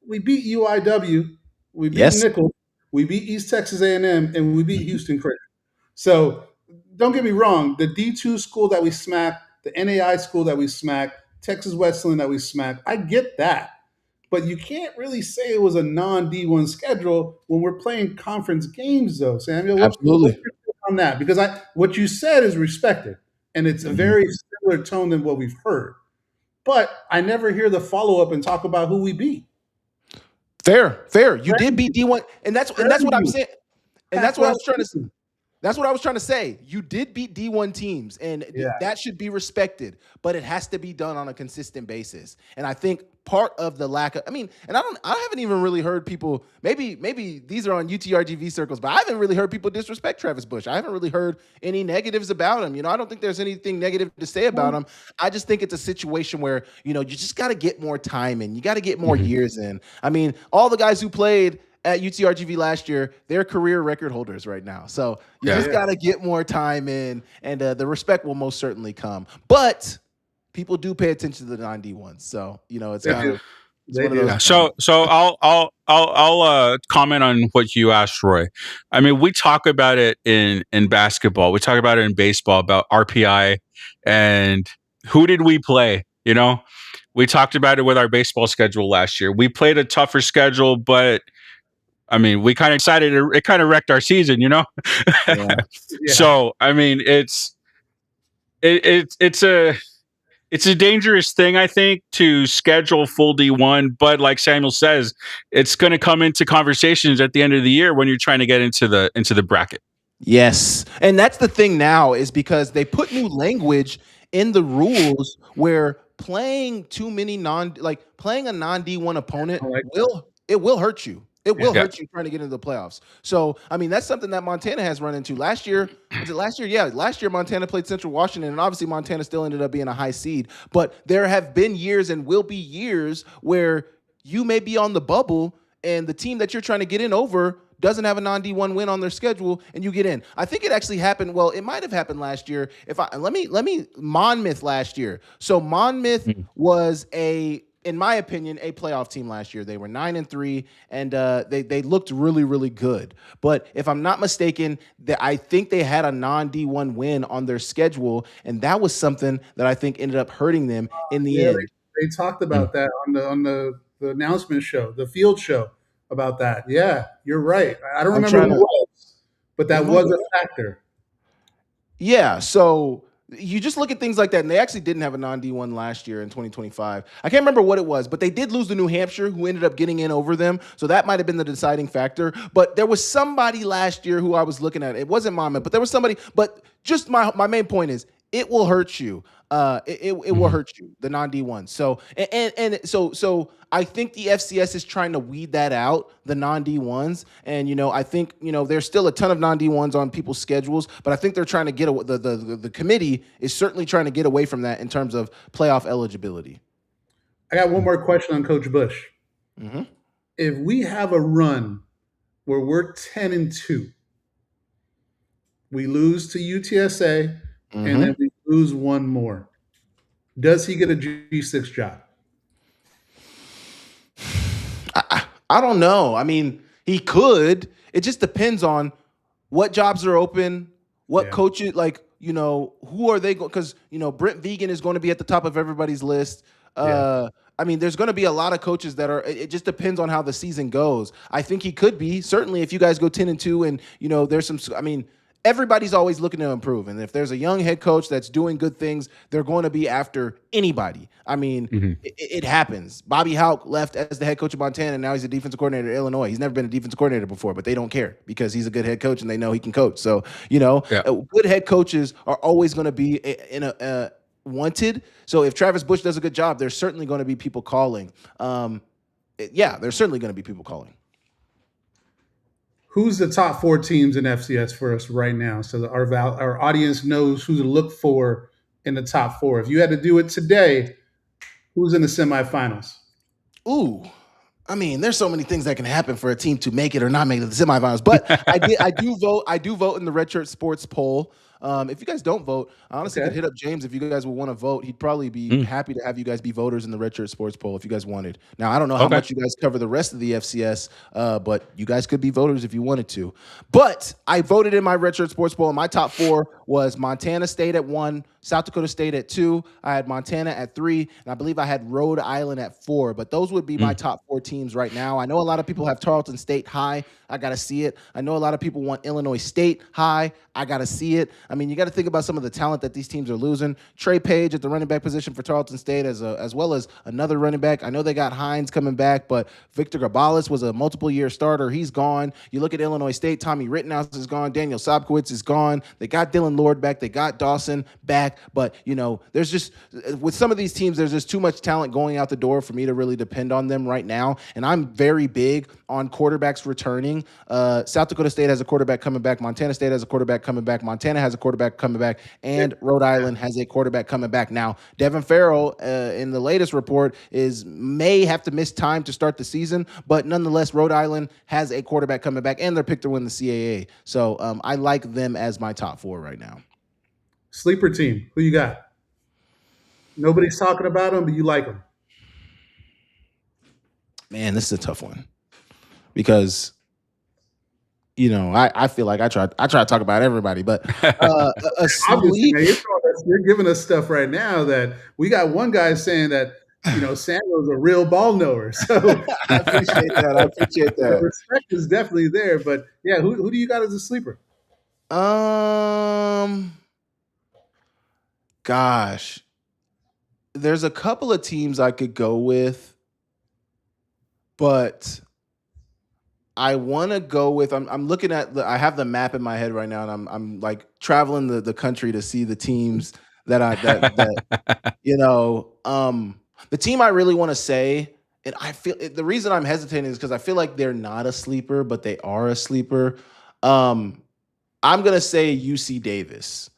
we beat UIW, we beat Nicholls, we beat East Texas A&M, and we beat Houston Christian. So don't get me wrong, the D2 school that we smacked, the NAI school that we smacked, Texas Wesleyan that we smacked, I get that. But you can't really say it was a non-D1 schedule when we're playing conference games, though, Samuel. Absolutely. What's your take on that? Because what you said is respected, and it's a very similar tone than what we've heard. But I never hear the follow-up and talk about who we beat. Fair. You did beat D1, and that's what I'm saying. And that's what I was trying to say. That's what I was trying to say. You did beat D1 teams, and that should be respected, but it has to be done on a consistent basis. And I think part of the lack of, and I haven't even really heard people, maybe these are on UTRGV circles, but I haven't really heard people disrespect Travis Bush. I haven't really heard any negatives about him. I don't think there's anything negative to say about him. I just think it's a situation where, you just got to get more time in. You got to get more years in. I mean, all the guys who played at UTRGV last year, they're career record holders right now. So you just got to get more time in, and the respect will most certainly come. But people do pay attention to the 9D1s. So, it's kind of They one of do. those. So I'll comment on what you asked, Roy. I mean, we talk about it in basketball. We talk about it in baseball about RPI and who did we play? We talked about it with our baseball schedule last year. We played a tougher schedule, but I mean, we kind of decided it kind of wrecked our season, Yeah. So I mean, it's a dangerous thing, I think, to schedule full D1. But like Samuel says, it's going to come into conversations at the end of the year when you're trying to get into the bracket. Yes. And that's the thing now is because they put new language in the rules where playing too many playing a non-D1 opponent will hurt you. It will hurt you trying to get into the playoffs. So, I mean, that's something that Montana has run into. Last year, was it last year? Yeah, last year Montana played Central Washington, and obviously Montana still ended up being a high seed. But there have been years and will be years where you may be on the bubble, and the team that you're trying to get in over doesn't have a non-D1 win on their schedule, and you get in. I think it actually happened. Well, it might have happened last year. Let me Monmouth last year. So Monmouth was in my opinion, a playoff team last year. They were 9-3, and they looked really, really good. But if I'm not mistaken, I think they had a non-D1 win on their schedule, and that was something that I think ended up hurting them in the end. They talked about that on the announcement show, the field show about that. Yeah, you're right. I don't remember who it was, but that was a factor. Yeah, so you just look at things like that, and they actually didn't have a non-D1 last year in 2025. I can't remember what it was, but they did lose to New Hampshire, who ended up getting in over them. So that might have been the deciding factor. But there was somebody last year who I was looking at. It wasn't Monmouth, but there was somebody. But just my main point is, it will hurt you. It will hurt you, the non-D1. So so I think the FCS is trying to weed that out, the non-D1s. And I think there's still a ton of non-D1s on people's schedules, but I think they're trying to get the committee is certainly trying to get away from that in terms of playoff eligibility. I got one more question on Coach Bush. Mm-hmm. If we have a run where we're 10-2, we lose to UTSA, and then we lose one more, does he get a G6 job? I don't know. I mean, he could. It just depends on what jobs are open, what coaches, who are they going? Because, Brent Vegan is going to be at the top of everybody's list. I mean, there's going to be a lot of coaches that are. It just depends on how the season goes. I think he could be. Certainly, if you guys go 10-2, and there's some. I mean, everybody's always looking to improve, and if there's a young head coach that's doing good things, they're going to be after anybody. I mean, it happens. Bobby Houck left as the head coach of Montana, and now he's a defensive coordinator at Illinois. He's never been a defensive coordinator before, but they don't care because he's a good head coach and they know he can coach. So, good head coaches are always going to be wanted. So if Travis Bush does a good job, there's certainly going to be people calling. There's certainly going to be people calling. Who's the top 4 teams in FCS for us right now, so that our audience knows who to look for in the top 4? If you had to do it today, who's in the semifinals? Ooh, I mean, there's so many things that can happen for a team to make it or not make it to the semifinals. But I do vote. I do vote in the Red Shirt Sports poll. If you guys don't vote, I honestly could hit up James if you guys would want to vote. He'd probably be happy to have you guys be voters in the Red Shirt Sports poll if you guys wanted. Now, I don't know how much you guys cover the rest of the FCS, but you guys could be voters if you wanted to. But I voted in my Red Shirt Sports poll, and my top 4 was Montana State at 1, South Dakota State at 2. I had Montana at 3, and I believe I had Rhode Island at 4. But those would be my top 4 teams right now. I know a lot of people have Tarleton State high. I got to see it. I know a lot of people want Illinois State high. I got to see it. I mean, you got to think about some of the talent that these teams are losing. Trey Page at the running back position for Tarleton State as well as another running back. I know they got Hines coming back, but Victor Gabales was a multiple-year starter. He's gone. You look at Illinois State, Tommy Rittenhouse is gone. Daniel Sobkowitz is gone. They got Dylan Lord back. They got Dawson back. But, there's just – with some of these teams, there's just too much talent going out the door for me to really depend on them right now. And I'm very big on quarterbacks returning. South Dakota State has a quarterback coming back. Montana State has a quarterback coming back. Montana has a quarterback coming back, and Rhode Island has a quarterback coming back. Now, Devin Farrell, in the latest report, may have to miss time to start the season, but nonetheless, Rhode Island has a quarterback coming back, and they're picked to win the CAA. So I like them as my top 4 right now. Sleeper team. Who you got? Nobody's talking about them, but you like them. Man, this is a tough one because I feel like I try to talk about everybody, but a Obviously, sleep. man, you're giving us stuff right now that we got one guy saying that Samuel's a real ball knower. So I appreciate that. I appreciate the that. respect is definitely there. But yeah, who do you got as a sleeper? Gosh, there's a couple of teams I could go with, but I want to go with. I'm looking at I have the map in my head right now, and I'm like traveling the country to see the teams that the team I really want to say, and I feel the reason I'm hesitating is because I feel like they're not a sleeper, but they are a sleeper. I'm gonna say UC Davis.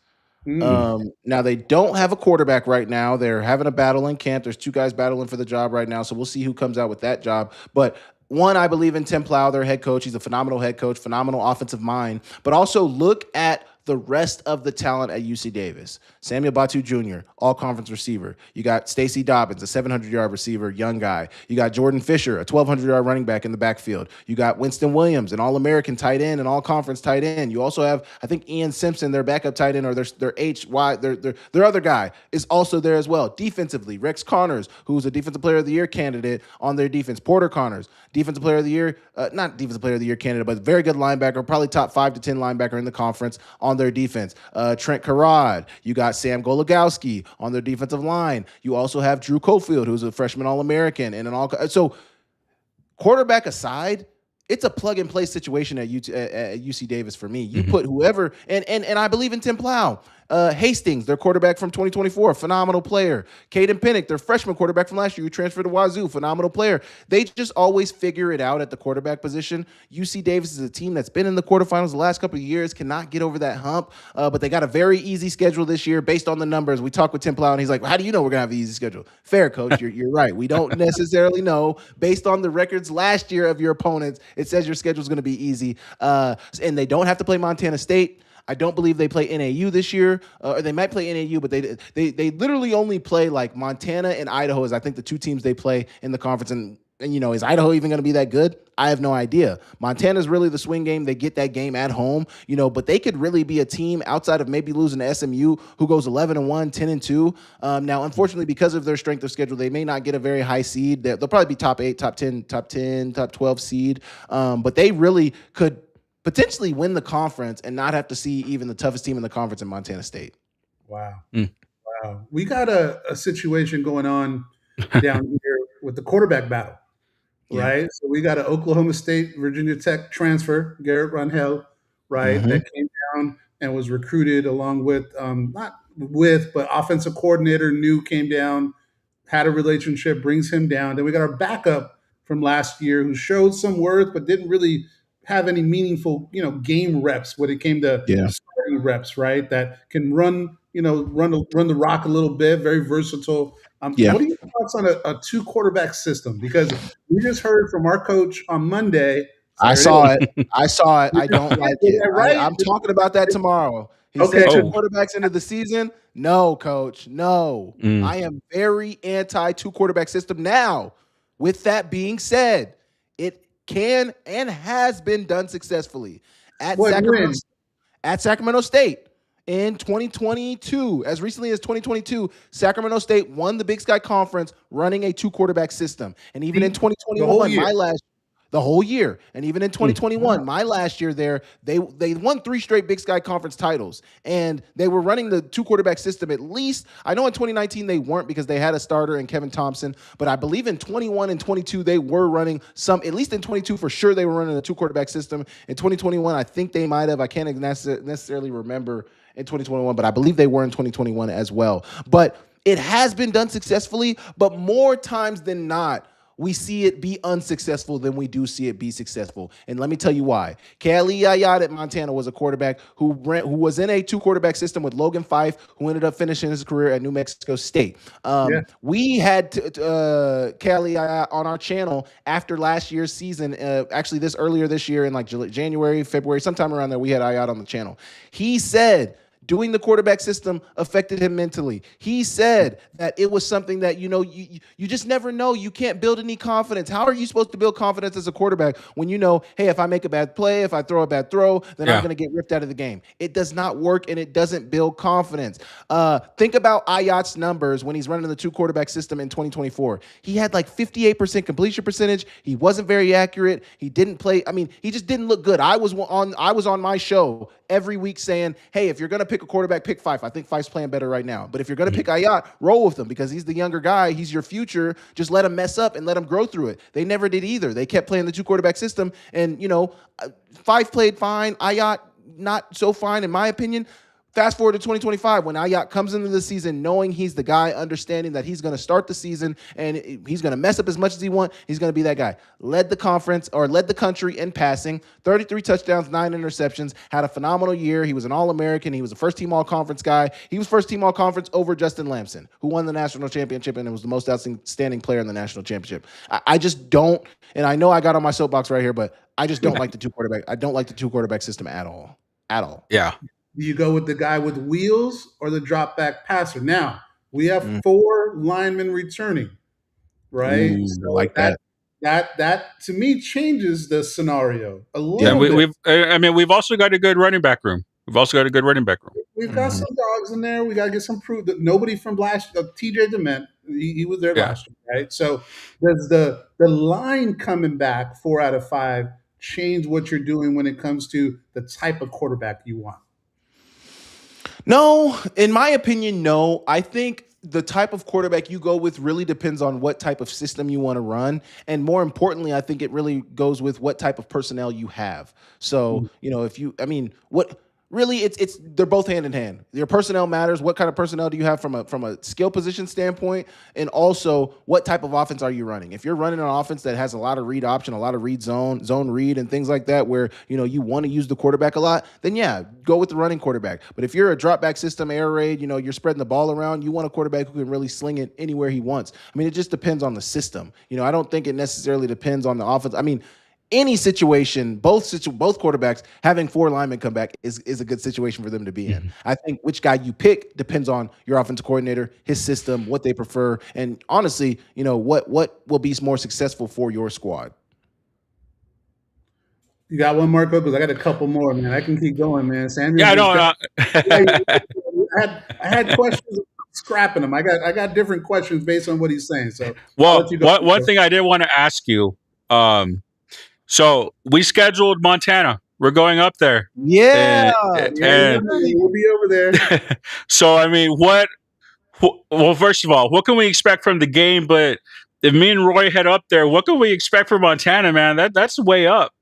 Now they don't have a quarterback right now. They're having a battle in camp. There's 2 guys battling for the job right now, so we'll see who comes out with that job. But one, I believe in Tim Plow, their head coach. He's a phenomenal head coach, phenomenal offensive mind. But also look at the rest of the talent at UC Davis. Samuel Batu Jr., all-conference receiver. You got Stacey Dobbins, a 700-yard receiver, young guy. You got Jordan Fisher, a 1,200-yard running back in the backfield. You got Winston Williams, an all-American tight end, an all-conference tight end. You also have, I think, Ian Simpson, their backup tight end, or their other guy is also there as well. Defensively, Rex Connors, who's a Defensive Player of the Year candidate on their defense. Porter Connors, Defensive Player of the Year, not Defensive Player of the Year candidate, but very good linebacker, probably top 5 to 10 linebacker in the conference on their defense. Trent Carrad, you got Sam Gologowski on their defensive line. You also have Drew Cofield, who's a freshman All-American, and so quarterback aside, it's a plug-and-play situation at UC Davis for me. You put whoever, and I believe in Tim Plow. Hastings, their quarterback from 2024, phenomenal player. Caden Pinnock, their freshman quarterback from last year, who transferred to Wazoo, phenomenal player. They just always figure it out at the quarterback position. UC Davis is a team that's been in the quarterfinals the last couple of years, cannot get over that hump, but they got a very easy schedule this year based on the numbers. We talked with Tim Plow, and he's like, how do you know we're going to have an easy schedule? Fair, coach. You're right. We don't necessarily know. Based on the records last year of your opponents, it says your schedule is going to be easy. And they don't have to play Montana State. I don't believe they play NAU this year, or they might play NAU, but they literally only play like Montana and Idaho is I think the 2 teams they play in the conference. And is Idaho even going to be that good? I have no idea. Montana's really the swing game. They get that game at home, but they could really be a team outside of maybe losing to SMU who goes 11-1, 10-2. Now, unfortunately, because of their strength of schedule, they may not get a very high seed. They'll probably be top 8, top 10, top 12 seed. But they really could potentially win the conference and not have to see even the toughest team in the conference in Montana State. Wow. Wow. We got a situation going on down here with the quarterback battle, right? So we got an Oklahoma State, Virginia Tech transfer, Garrett Runhell, right, that came down and was recruited along with, but offensive coordinator came down, had a relationship, brings him down. Then we got our backup from last year who showed some worth but didn't really have any meaningful, game reps when it came to starting reps, right? That can run the rock a little bit, very versatile. What are your thoughts on a 2 quarterback system? Because we just heard from our coach on Monday. I saw it. I don't like it. Right? I'm talking about that tomorrow. He said 2 quarterbacks into the season. No, coach. No. I am very anti 2 quarterback system. Now, with that being said, it can and has been done successfully at Sacramento State in 2022. As recently as 2022, Sacramento State won the Big Sky Conference running a 2 quarterback system. And even in 2021, the whole year. And even in 2021, my last year there, they won 3 straight Big Sky Conference titles. And they were running the 2 quarterback system at least. I know in 2019 they weren't because they had a starter in Kevin Thompson. But I believe in 21 and 22 they were running at least in 22 for sure they were running a 2 quarterback system. In 2021, I think they might have. I can't necessarily remember in 2021, but I believe they were in 2021 as well. But it has been done successfully, but more times than not, we see it be unsuccessful than we do see it be successful. And let me tell you why. Kelly Ayat at Montana was a quarterback who was in a 2-quarterback system with Logan Fife, who ended up finishing his career at New Mexico State. We had Kelly Ayat on our channel after last year's season. Actually, earlier this year in like January, February, sometime around there, we had Ayat on the channel. He said doing the quarterback system affected him mentally. He said that it was something that, you just never know. You can't build any confidence. How are you supposed to build confidence as a quarterback when you know, hey, if I make a bad play, if I throw a bad throw, then I'm going to get ripped out of the game? It does not work, and it doesn't build confidence. Think about Ayat's numbers when he's running the 2-quarterback system in 2024. He had like 58% completion percentage. He wasn't very accurate. He didn't play. I mean, he just didn't look good. I was on my show every week saying, hey, if you're going to pick a quarterback, pick Fife. I think Fife's playing better right now. But if you're going to pick Ayat, roll with him because he's the younger guy. He's your future. Just let him mess up and let him grow through it. They never did either. They kept playing the 2-quarterback system. And, Fife played fine. Ayat, not so fine, in my opinion. Fast forward to 2025 when Ayat comes into the season knowing he's the guy, understanding that he's going to start the season and he's going to mess up as much as he wants. He's going to be that guy. Led the country in passing, 33 touchdowns, 9 interceptions, had a phenomenal year. He was an All-American. He was a first-team All-Conference guy. He was first-team All-Conference over Justin Lamson, who won the national championship and was the most outstanding player in the national championship. I just don't, and I know I got on my soapbox right here, but I just don't like the 2-quarterback. I don't like the 2-quarterback system at all. At all. Yeah. Do you go with the guy with wheels or the drop back passer? Now, we have 4 linemen returning, right? I like that. That to me changes the scenario a little bit. We've also got a good running back room. We've got some dogs in there. We got to get some proof that nobody from last TJ Dement, he was there last year, right? So does the line coming back 4 out of 5 change what you're doing when it comes to the type of quarterback you want? No, in my opinion, no. I think the type of quarterback you go with really depends on what type of system you want to run. And more importantly, I think it really goes with what type of personnel you have. So, they're both hand in hand. Your personnel matters. What kind of personnel do you have from a skill position standpoint? And also, what type of offense are you running? If you're running an offense that has a lot of read option, a lot of read zone read and things like that, where, you want to use the quarterback a lot, then yeah, go with the running quarterback. But if you're a drop back system, air raid, you're spreading the ball around, you want a quarterback who can really sling it anywhere he wants. I mean, it just depends on the system. I don't think it necessarily depends on the offense. I mean, any situation, both quarterbacks having 4 linemen come back is a good situation for them to be in. Mm-hmm. I think which guy you pick depends on your offensive coordinator, his system, what they prefer, and honestly, what will be more successful for your squad. You got one, Marco? Because I got a couple more, man. I can keep going, man. Samuel, yeah, no. I had questions. Scrapping them. I got different questions based on what he's saying. So, well, one thing I did want to ask you. So we scheduled Montana. We're going up there. Yeah. And we'll be over there. So, I mean, well, first of all, what can we expect from the game? But if me and Roy head up there, what can we expect from Montana, man? That's way up.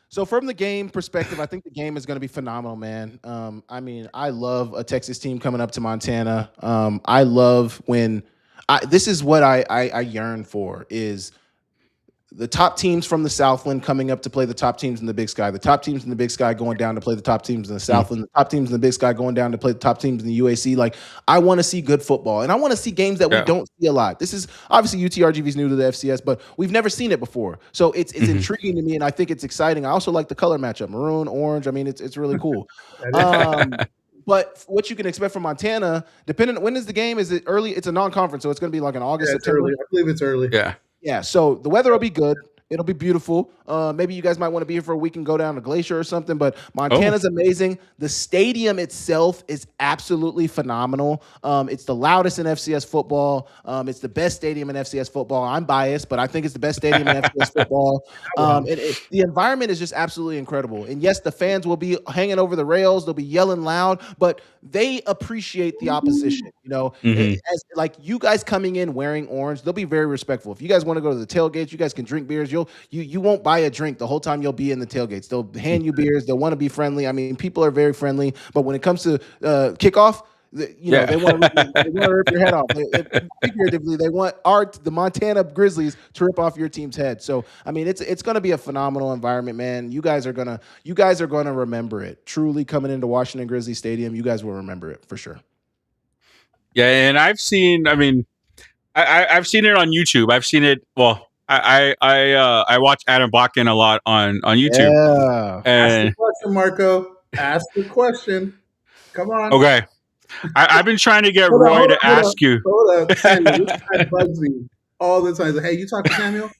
So from the game perspective, I think the game is going to be phenomenal, man. I love a Texas team coming up to Montana. I love when this is what I yearn for is the top teams from the Southland coming up to play the top teams in the Big Sky. The top teams in the Big Sky going down to play the top teams in the Southland. The top teams in the Big Sky going down to play the top teams in the UAC. Like, I want to see good football. And I want to see games that we don't see a lot. This is obviously UTRGV is new to the FCS, but we've never seen it before. So it's intriguing to me, and I think it's exciting. I also like the color matchup, maroon, orange. I mean, it's really cool. But what you can expect from Montana, depending on when is the game, is it early? It's a non-conference, so it's going to be like in August, September. Early. I believe it's early. Yeah, so the weather will be good. It'll be beautiful. Maybe you guys might want to be here for a week and go down to Glacier or something, but Montana's amazing. The stadium itself is absolutely phenomenal. It's the loudest in FCS football. It's the best stadium in FCS football. I'm biased, but I think it's the best stadium in FCS football. The environment is just absolutely incredible. And yes, the fans will be hanging over the rails. They'll be yelling loud, but they appreciate the opposition. As like you guys coming in wearing orange, they'll be very respectful. If you guys want to go to the tailgates, you guys can drink beers. You won't buy a drink the whole time you'll be in the tailgates. They'll hand you beers. They'll want to be friendly. I mean, people are very friendly. But when it comes to kickoff, They want to rip your head off. Figuratively, they want the Montana Grizzlies to rip off your team's head. So I mean, it's going to be a phenomenal environment, man. You guys are gonna remember it. Truly, coming into Washington Grizzly Stadium, you guys will remember it for sure. Yeah, and I've seen. I mean, I've seen it on YouTube. I've seen it. Well, I watch Adam Bakken a lot on YouTube. Yeah. Ask And the question, Marco. Ask the question. Come on. okay, I've been trying to get Roy to ask you. Hold up, Samuel. This guy bugs me all the time. He's like, hey, you talk to Samuel?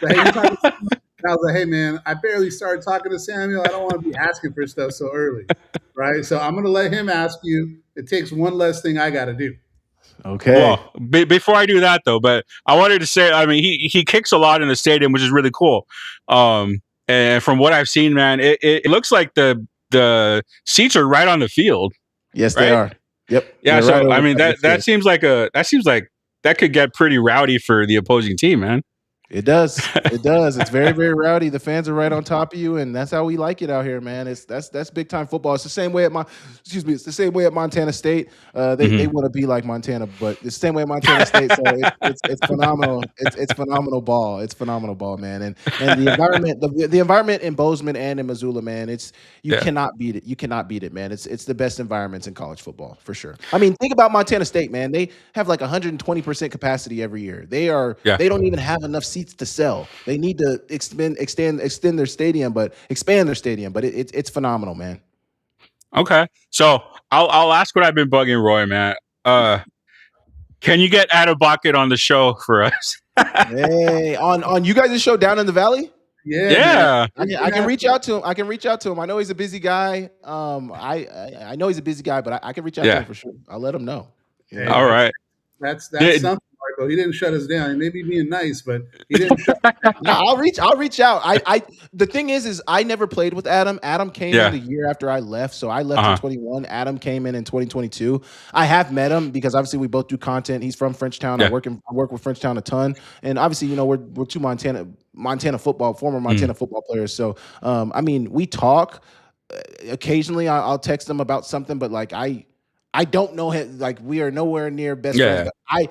Like, hey, you talk to Samuel? And I was like, hey, man, I barely started talking to Samuel. I don't want to be asking for stuff so early, right? So I'm going to let him ask you. It takes one less thing I got to do. Okay. Well, before I do that though, but I wanted to say, I mean, he kicks a lot in the stadium, which is really cool. And from what I've seen, man, it looks like the seats are right on the field. Yes, right? They are. Yep. Yeah. They're So right I mean, over that seems like that could get pretty rowdy for the opposing team, man. It does. It does. It's very, very rowdy. The fans are right on top of you, and that's how we like it out here, man. That's big time football. It's the same way at It's the same way at Montana State. They want to be like Montana, but it's the same way at Montana State. So it's phenomenal. It's phenomenal ball. It's phenomenal ball, man. And the environment, the environment in Bozeman and in Missoula, man. You cannot beat it. You cannot beat it, man. It's the best environments in college football for sure. I mean, think about Montana State, man. They have like 120% capacity every year. They don't even have enough seats to sell. They need to expand their stadium, but expand their stadium. But it's phenomenal, man. Okay, so I'll ask what I've been bugging Roy, man. Can you get Adam Bakken on the show for us? Hey, on you guys' show down in the valley? Yeah. I can reach out to him. I know he's a busy guy. I know he's a busy guy, but I can reach out to him for sure. I'll let him know. Hey, all right. That's something, Marco. He didn't shut us down. He may be being nice, but he didn't shut us down. No, I'll reach out. The thing is I never played with Adam. Adam came in the year after I left. So I left in 21. Adam came in 2022. I have met him because obviously we both do content. He's from Frenchtown. I work with Frenchtown a ton. And obviously, we're two Montana football, former Montana football players. So I mean, we talk occasionally. I'll text him about something, but like I don't know him. Like we are nowhere near best friends. But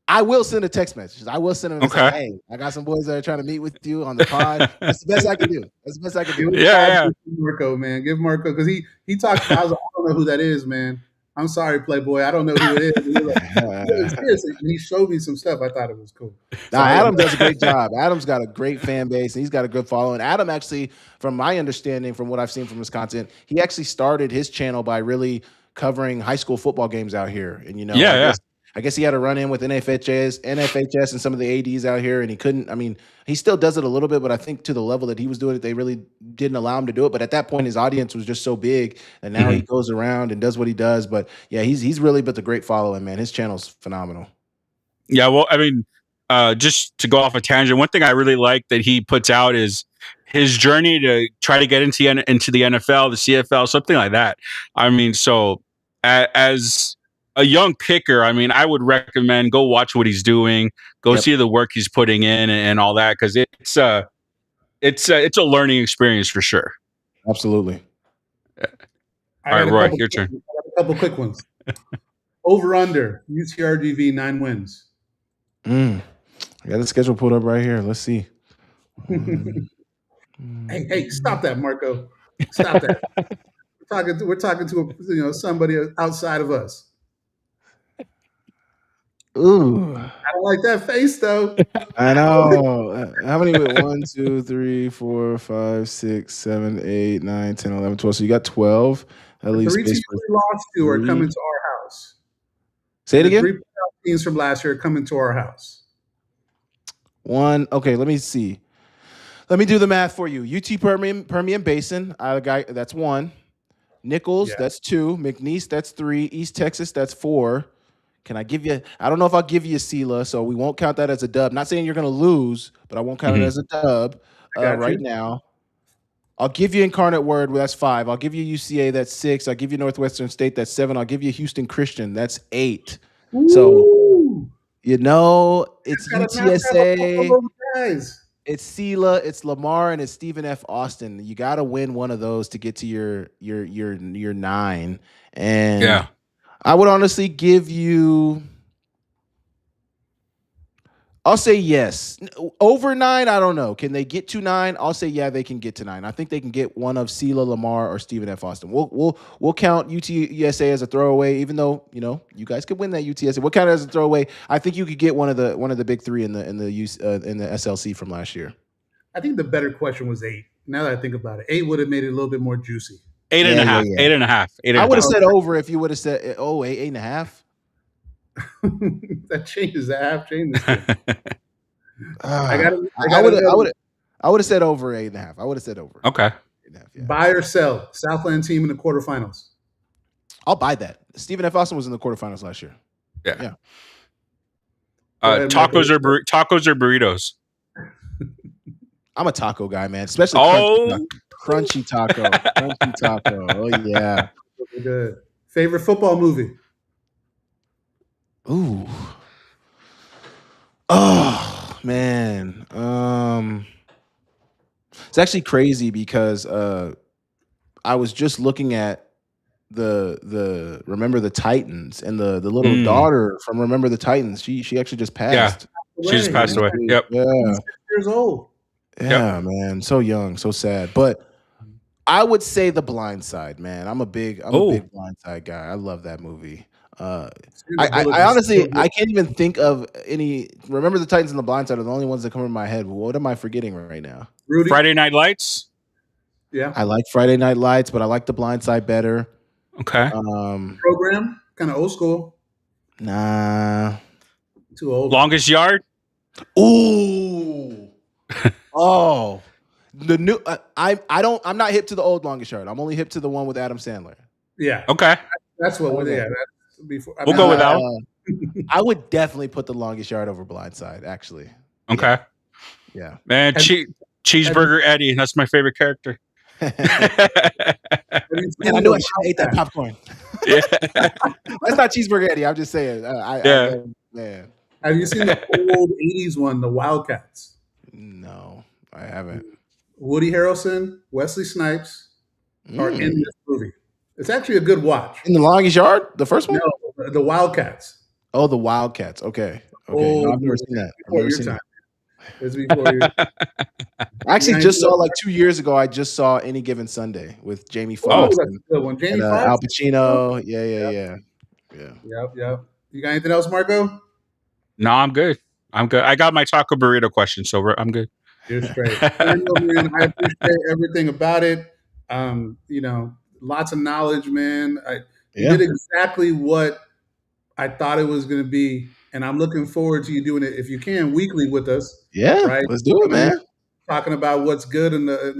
I will send a text message. I will send him and say, hey, I got some boys that are trying to meet with you on the pod. That's the best I can do. Yeah. Marco, man. Give Marco, because he talked. I was like, I don't know who that is, man. I'm sorry, Playboy. I don't know who it is. Seriously, he showed me some stuff. I thought it was cool. Adam does a great job. Adam's got a great fan base, and he's got a good following. Adam actually, from my understanding, from what I've seen from his content, he actually started his channel by really covering high school football games out here. And I guess he had a run in with NFHS and some of the ADs out here, and he couldn't. I mean, he still does it a little bit, but I think to the level that he was doing it, they really didn't allow him to do it. But at that point, his audience was just so big, and now he goes around and does what he does. But yeah, he's really built a great following, man. His channel's phenomenal. Yeah, well, I mean, just to go off a tangent, one thing I really like that he puts out is his journey to try to get into the NFL, the CFL, something like that. I mean, so as a young kicker, I mean, I would recommend go watch what he's doing, go see the work he's putting in and all that, because it's a learning experience for sure. Absolutely. All right, Roy, your turn. A couple quick ones. Over under UTRGV 9 wins. I got the schedule pulled up right here. Let's see. Hey, stop that, Marco. Stop that. We're talking to somebody outside of us. Ooh, I don't like that face though. I know. How many? 1, 2, 3, 4, 5, 6, 7, 8, 9, 10, 11, 12. So you got 12 at least. 3 teams we lost to are coming to our house. Say it again. 3 teams from last year are coming to our house. 1. Okay, let me see. Let me do the math for you. UT Permian Basin, that's 1. Nichols, that's 2. McNeese, that's 3. East Texas, that's 4. Can I give you? I don't know if I'll give you Sela, so we won't count that as a dub. Not saying you're going to lose, but I won't count it as a dub right now. I'll give you Incarnate Word. That's 5. I'll give you UCA. That's 6. I'll give you Northwestern State. That's 7. I'll give you Houston Christian. That's 8. Ooh. So it's UTSA. It's Sela. It's Lamar, and it's Stephen F. Austin. You got to win one of those to get to your 9. And I would honestly give you. I'll say yes. Over 9, I don't know. Can they get to 9? I'll say yeah, they can get to 9. I think they can get one of Sela Lamar or Stephen F. Austin. We'll count UTSA as a throwaway, even though you guys could win that UTSA. We'll count it as a throwaway. I think you could get one of the big 3 in the SLC from last year. I think the better question was 8. Now that I think about it, 8 would have made it a little bit more juicy. 8.5. 8.5. I would have said over if you would have said 8.5. That changes. That half changes. I would have said over 8.5. I would have said over. Okay. 8.5, yeah. Buy or sell Southland team in the quarterfinals. I'll buy that. Stephen F. Austin was in the quarterfinals last year. Yeah. Tacos or burritos? I'm a taco guy, man. Especially crunchy taco. Crunchy taco. Oh yeah. Good. Favorite football movie? Ooh. Oh man. It's actually crazy because I was just looking at the Remember the Titans, and the little daughter from Remember the Titans. She actually just passed. Yeah. She just passed away. Yep. Yeah. 6 years old. Yeah, man. So young, so sad. But I would say The Blind Side, man. I'm a big Blind Side guy. I love that movie. I honestly I can't even think of any. Remember the Titans and The Blind Side are the only ones that come in my head. What am I forgetting right now? Rudy? Friday Night Lights? Yeah. I like Friday Night Lights, but I like The Blind Side better. Okay. Program? Kind of old school. Nah. Too old. Longest Yard? Ooh. Oh. The new I'm not hip to the old Longest Yard. I'm only hip to the one with Adam Sandler. Yeah. Okay. That's what we're that's before. We'll go with that. I would definitely put The Longest Yard over Blind Side, actually. Okay. Yeah. Man, Cheeseburger Eddie. That's my favorite character. Man, I knew I should have ate that popcorn. Yeah. That's not Cheeseburger Eddie. I'm just saying. Man. Have you seen the old 80s one, The Wildcats? No, I haven't. Woody Harrelson, Wesley Snipes are in this movie. It's actually a good watch. In The Longest Yard? The first one? No, The Wildcats. Oh, The Wildcats. Okay. No, I've never seen that. It's before your I actually just saw 2 years ago. I just saw Any Given Sunday with Jamie Foxx that's a good one. Jamie Foxx, Al Pacino. Yeah. Yep. You got anything else, Marco? No, I'm good. I got my taco burrito question, so I'm good. You're straight. Man, I appreciate everything about it. Lots of knowledge, man. You did exactly what I thought it was going to be, and I'm looking forward to you doing it, if you can, weekly with us. Yeah, right? Let's do it, man. Talking about what's good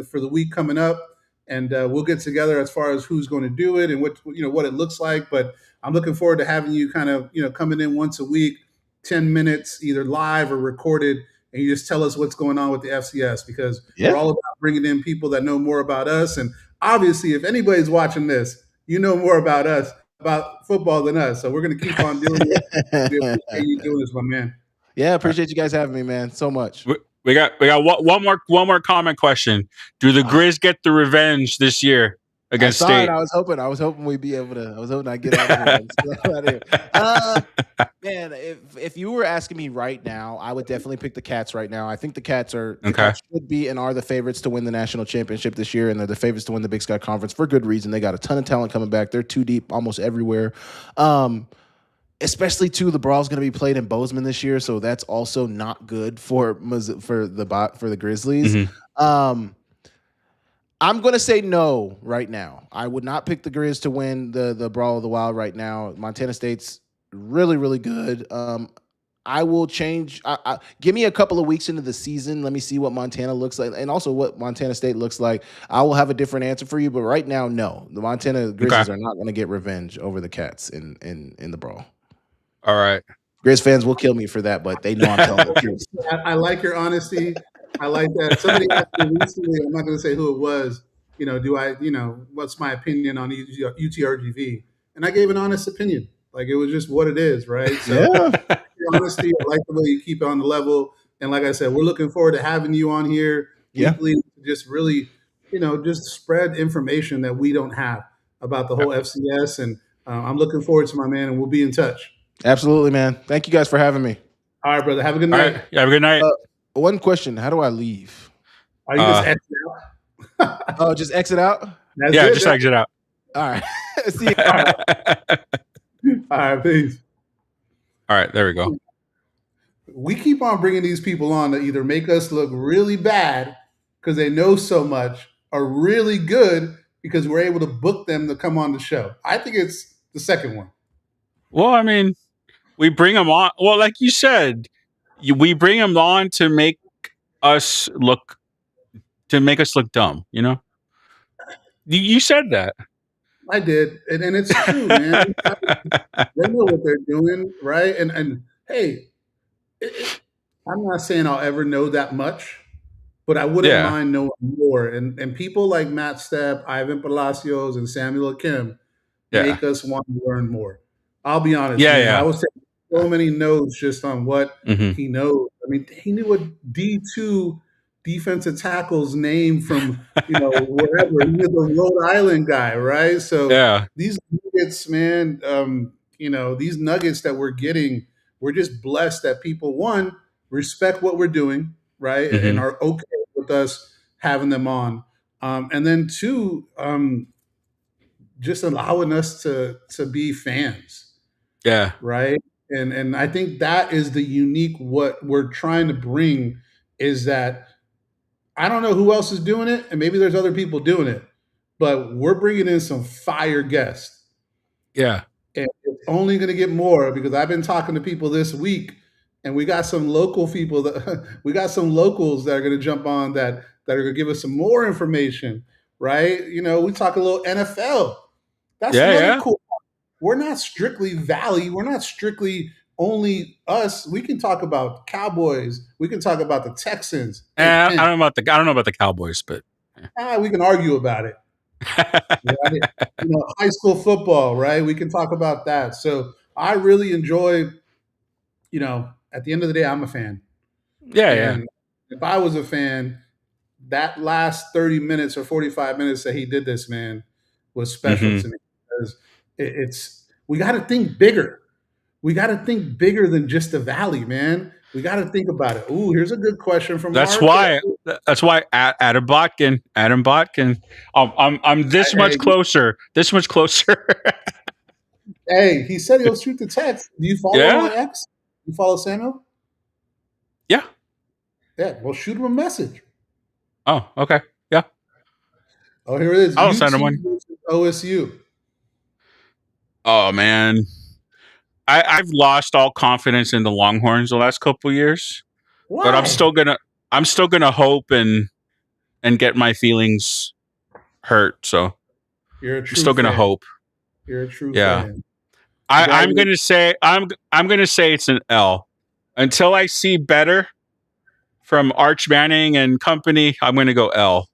for the week coming up, and we'll get together as far as who's going to do it and what it looks like. But I'm looking forward to having you kind of coming in once a week, 10 minutes, either live or recorded, and you just tell us what's going on with the FCS, because we're all about bringing in people that know more about us. And obviously, if anybody's watching this, you know more about us, about football than us. So we're going to keep on doing it. We appreciate you doing this, my man. Yeah, appreciate you guys having me, man, so much. We got one more comment question. Do the Grizz get the revenge this year against State? I was hoping we'd be able to. I was hoping I'd get out of here. Man, if you were asking me right now, I would definitely pick the Cats right now. I think the Cats should be and are the favorites to win the national championship this year, and they're the favorites to win the Big Sky Conference for good reason. They got a ton of talent coming back. They're too deep almost everywhere. Especially too, the Brawl's going to be played in Bozeman this year, so that's also not good for the Grizzlies. Mm-hmm. I'm going to say no right now. I would not pick the Grizz to win the Brawl of the Wild right now. Montana State's really, really good. I will change. Give me a couple of weeks into the season. Let me see what Montana looks like, and also what Montana State looks like. I will have a different answer for you, but right now, no. The Montana Grizzlies are not going to get revenge over the Cats in the Brawl. All right. Grizz fans will kill me for that, but they know I'm telling the truth. I like your honesty. I like that. Somebody asked me recently, I'm not going to say who it was, what's my opinion on UTRGV? And I gave an honest opinion. Like, it was just what it is, right? So, your honesty, I like the way you keep it on the level. And like I said, we're looking forward to having you on here weekly, just really, just spread information that we don't have about the whole FCS. And I'm looking forward to my man, and we'll be in touch. Absolutely, man. Thank you guys for having me. All right, brother. Have a good All night. right. Yeah, have a good night. One question: how do I leave? Are you just exit out? Oh, just exit out. That's Yeah, it, just man. exit out. All right. See you. All right, peace. All right, there we go. We keep on bringing these people on to either make us look really bad because they know so much, or really good because we're able to book them to come on the show. I think it's the second one. Well, I mean, we bring them on. Well, like you said, we bring them on to make us look dumb. You know, you said that. I did, and it's true, man. They know what they're doing, right? And hey, I'm not saying I'll ever know that much, but I wouldn't Yeah. mind knowing more. And people like Matt Stepp, Ivan Palacios, and Samuel Akem Yeah. make us want to learn more. I'll be honest. Yeah, man, yeah. I was taking so many notes just on what Mhm. he knows. I mean, he knew a D2 defensive tackle's name from wherever. He was a Rhode Island guy, right? So Yeah. these nuggets, man, these nuggets that we're getting, we're just blessed that people, one, respect what we're doing, right, and Mhm. are okay with us having them on, and then two, just allowing us to be fans, Yeah. right? And I think that is the unique what we're trying to bring is that I don't know who else is doing it, and maybe there's other people doing it, but we're bringing in some fire guests. Yeah. And it's only going to get more because I've been talking to people this week, and we got some local people that we got some locals that are going to jump on that are going to give us some more information, right? We talk a little NFL. That's Yeah, another yeah. cool. We're not strictly Valley. We're not strictly only us. We can talk about Cowboys. We can talk about the Texans. I Hey, don't know about the Cowboys, but we can argue about it. Right? High school football, right? We can talk about that. So I really enjoy, at the end of the day, I'm a fan. yeah, And if I was a fan, that last 30 minutes or 45 minutes that he did this, man, was special Mhm. to me. Because we got to think bigger. We got to think bigger than just the Valley, man. We got to think about it. Ooh, here's a good question from That's Mark. why Adam Botkin. I'm this much closer. This much closer. Hey, he said he'll shoot the text. Do you follow him on Yeah. X? You follow Samuel? Yeah. Yeah, well, shoot him a message. Oh, okay. Yeah. Oh, here it is. I'll send him one. versus OSU. Oh man, I've lost all confidence in the Longhorns the last couple years, Why? but I'm still gonna hope and get my feelings hurt. So You're a I'm true still gonna fan. hope. You're a true Yeah. fan. I'm gonna say it's an L until I see better from Arch Manning and company. I'm gonna go L.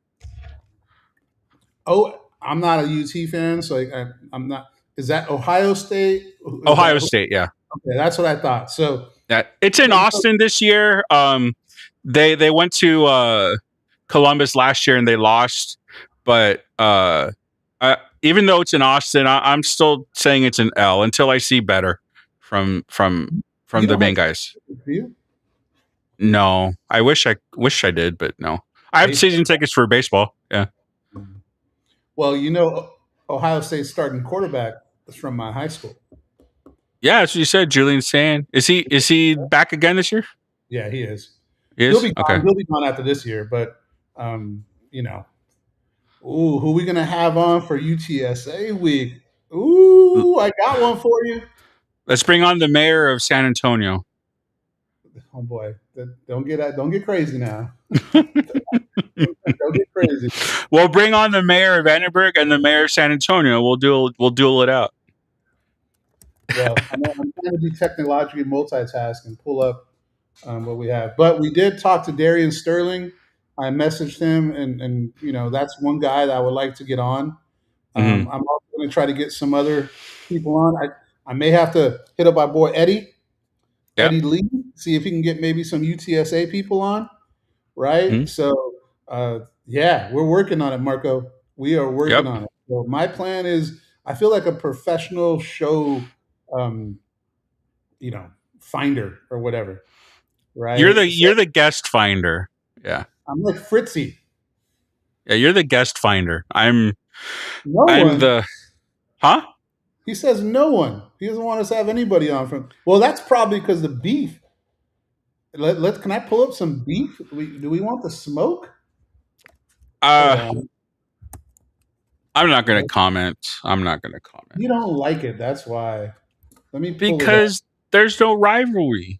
Oh, I'm not a UT fan, so I'm not. Is that Ohio State? Ohio State, yeah. Okay, that's what I thought. So It's in Austin this year. They went to Columbus last year and they lost, but even though it's in Austin, I'm still saying it's an L until I see better from You the don't main have guys. do you? No, I wish I did, but no. I have season tickets for baseball. Yeah. Well, Ohio State's starting quarterback is from my high school. Yeah, that's what you said, Julian Sand. Is he back again this year? Yeah, he is. He is? He'll be gone. Okay. He'll be gone after this year, but Ooh, who we gonna have on for UTSA week? Ooh, I got one for you. Let's bring on the mayor of San Antonio. Oh boy, don't get crazy now. Don't get crazy. We'll bring on the mayor of Annenberg and the mayor of San Antonio. We'll duel it out. Well, I'm trying to be technologically multitask and pull up what we have. But we did talk to Darian Sterling. I messaged him, and that's one guy that I would like to get on. I'm also going to try to get some other people on. I may have to hit up our boy Eddie Lee, see if he can get maybe some UTSA people on. Right. Mm-hmm. So, we're working on it, Marco. We are working on it. So my plan is I feel like a professional show, you know, finder or whatever, right? You're the guest finder. Yeah. I'm like Fritzy. Yeah, you're the guest finder. I'm No one. the huh? He says no one. He doesn't want us to have anybody on from. Well, that's probably because the beef. Can I pull up some beef? Do we want the smoke? Hold on. I'm not gonna comment. I'm not gonna comment. You don't like it. That's why. Let me pull Because there's no rivalry.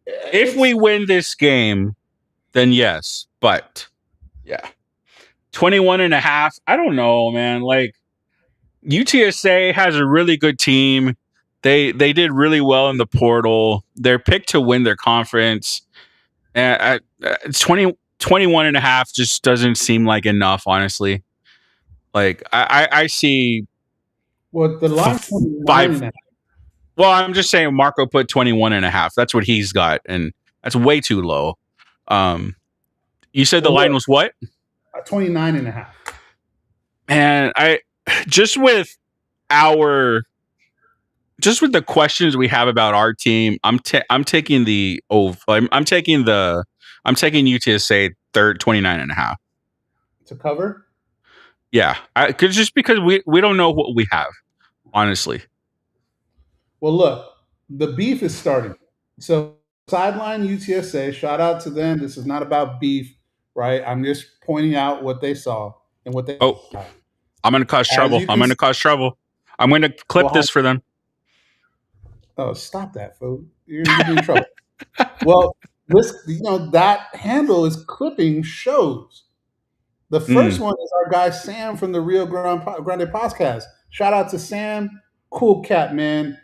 If we win this game, then yes. But yeah. 21 and a half. I don't know, man. Like UTSA has a really good team. They did really well in the portal. They're picked to win their conference. And 21 and a half just doesn't seem like enough, honestly. Like I see Well, the line 29 five. and a half. Well, I'm just saying Marco put 21 and a half. That's what he's got. And that's way too low. You said the line was what? 29 and a half. And I just with the questions we have about our team, I'm taking the I'm taking UTSA third 29 and a half. To cover? Yeah. Just because we don't know what we have, honestly. Well, look, the beef is starting. So sideline UTSA, shout out to them. This is not about beef, right? I'm just pointing out what they saw and what they saw. I'm going to cause trouble. I'm going to cause trouble. I'm going to clip this for them. Oh, stop that, fool. You're going to get me in trouble. Well, that handle is clipping shows. The first one is our guy Sam from the Rio Grande podcast. Shout out to Sam. Cool cat, man.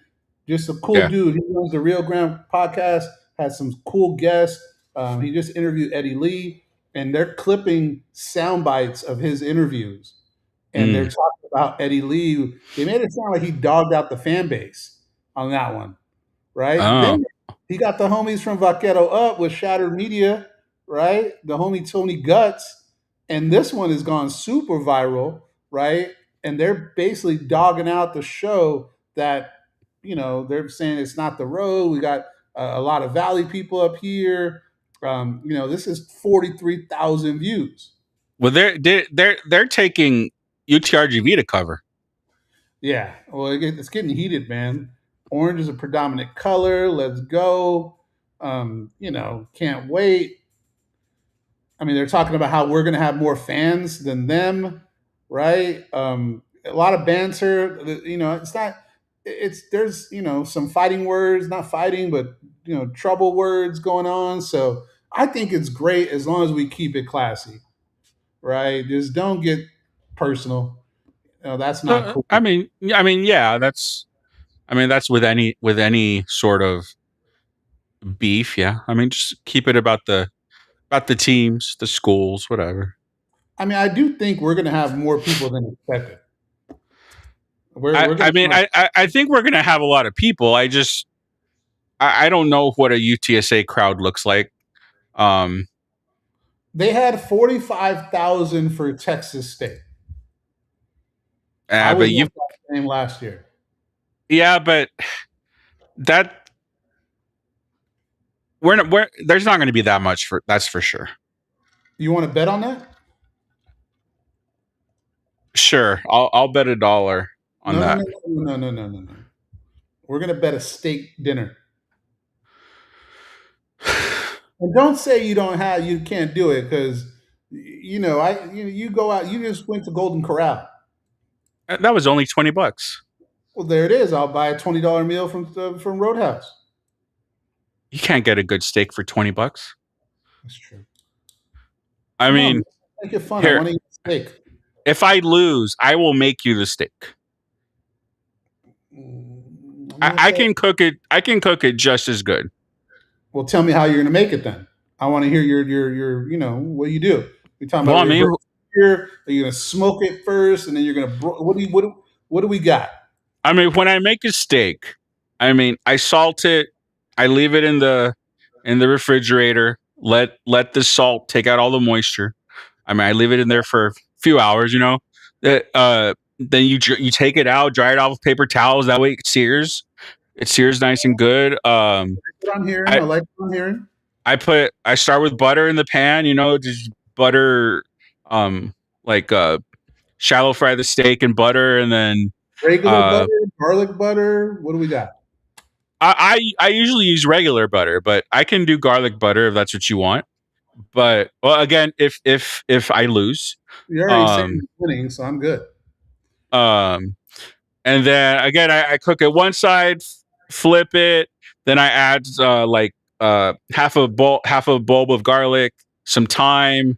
Just a cool dude. He runs the Rio Grande podcast, has some cool guests. He just interviewed Eddie Lee, and they're clipping sound bites of his interviews. And they're talking about Eddie Lee. They made it sound like he dogged out the fan base on that one, right? Oh. Then he got the homies from Vaquero Up with Shattered Media, right? The homie Tony Guts. And this one has gone super viral, right? And they're basically dogging out the show that, they're saying it's not the road. We got a lot of Valley people up here. This is 43,000 views. Well, they're taking UTRGV to cover. Yeah, well, it's getting heated, man. Orange is a predominant color. Let's go. Can't wait. I mean, they're talking about how we're going to have more fans than them, right? A lot of banter. It's not. There's some fighting words, not fighting, but trouble words going on. So I think it's great as long as we keep it classy, right? Just don't get personal. That's not cool. I mean, yeah, that's with any sort of beef. Yeah, I mean, just keep it about the teams, the schools, whatever. I mean, I do think we're going to have more people than expected. I think we're going to have a lot of people. I don't know what a UTSA crowd looks like. They had 45,000 for Texas State. But you game last year. Yeah, but that there's not going to be that much that's for sure. You want to bet on that? Sure, I'll bet $1 on that. No. We're going to bet a steak dinner. And don't say you can't do it because you go out. You just went to Golden Corral. That was only $20. Well, there it is. I'll buy a $20 meal from Roadhouse. You can't get a good steak for $20. That's true. I mean, make it fun. I want to eat steak. If I lose, I will make you the steak. I can cook it. I can cook it just as good. Well, tell me how you're going to make it then. I want to hear your what do you do? You're talking about here. Are you going to smoke it first, and then you're going to what do we got? I mean, when I make a steak, I salt it. I leave it in the refrigerator. Let the salt take out all the moisture. I leave it in there for a few hours. then you take it out, dry it off with paper towels. That way it sears. It sears nice and good. What I'm hearing, I like what I'm hearing. I start with butter in the pan. Just butter, like shallow fry the steak in butter, and then regular butter, garlic butter. What do we got? I usually use regular butter, but I can do garlic butter if that's what you want. But again, if I lose, You're already saying you're winning, so I'm good. And then again, I cook it one side, flip it, then I add half a bulb of garlic, some thyme,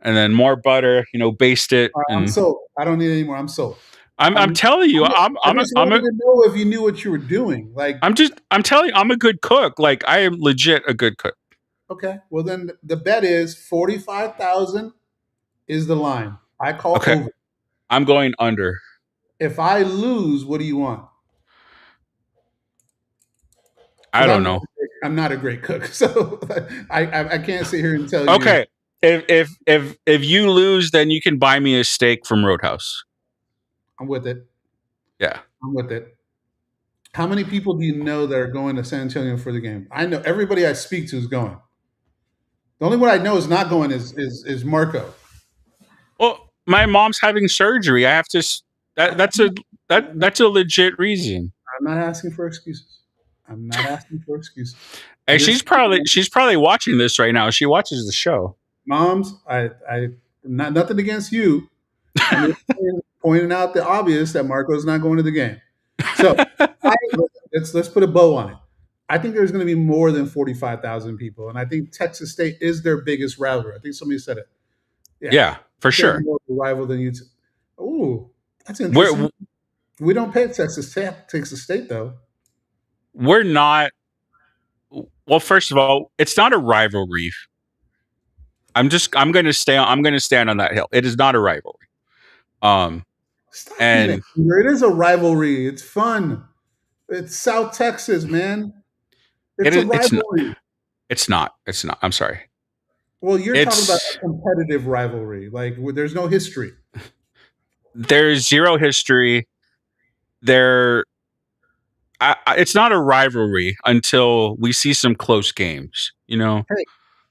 and then more butter. Baste it. I'm sold. I don't need any more. I'm sold. I'm telling you, I just wanted to know if you knew what you were doing. Like I'm telling you, I'm a good cook. Like I am legit a good cook. Okay, well then the bet is 45,000 is the line. I call over. I'm going under. If I lose, what do you want? I don't know. I'm not a great cook, so I can't sit here and tell you. Okay, if you lose, then you can buy me a steak from Roadhouse. I'm with it. Yeah, I'm with it. How many people do you know that are going to San Antonio for the game? I know everybody I speak to is going. The only one I know is not going is Marco. Well, my mom's having surgery. I have to. That's a legit reason. I'm not asking for excuses. And she's probably watching this right now. She watches the show. Moms, I nothing against you. I'm just pointing out the obvious that Marco's not going to the game. So let's put a bow on it. I think there's going to be more than 45,000 people, and I think Texas State is their biggest rivalry. I think somebody said it. Yeah, for sure. More rival than you. Ooh, that's interesting. We don't pay Texas State though. We're not. Well, first of all, it's not a rivalry. I'm going to stand on that hill. It is not a rivalry. It is a rivalry. It's fun. It's South Texas, man. It's a rivalry. It's not. I'm sorry. Well, you're talking about a competitive rivalry. Like there's no history. There's zero history. It's not a rivalry until we see some close games. Hey,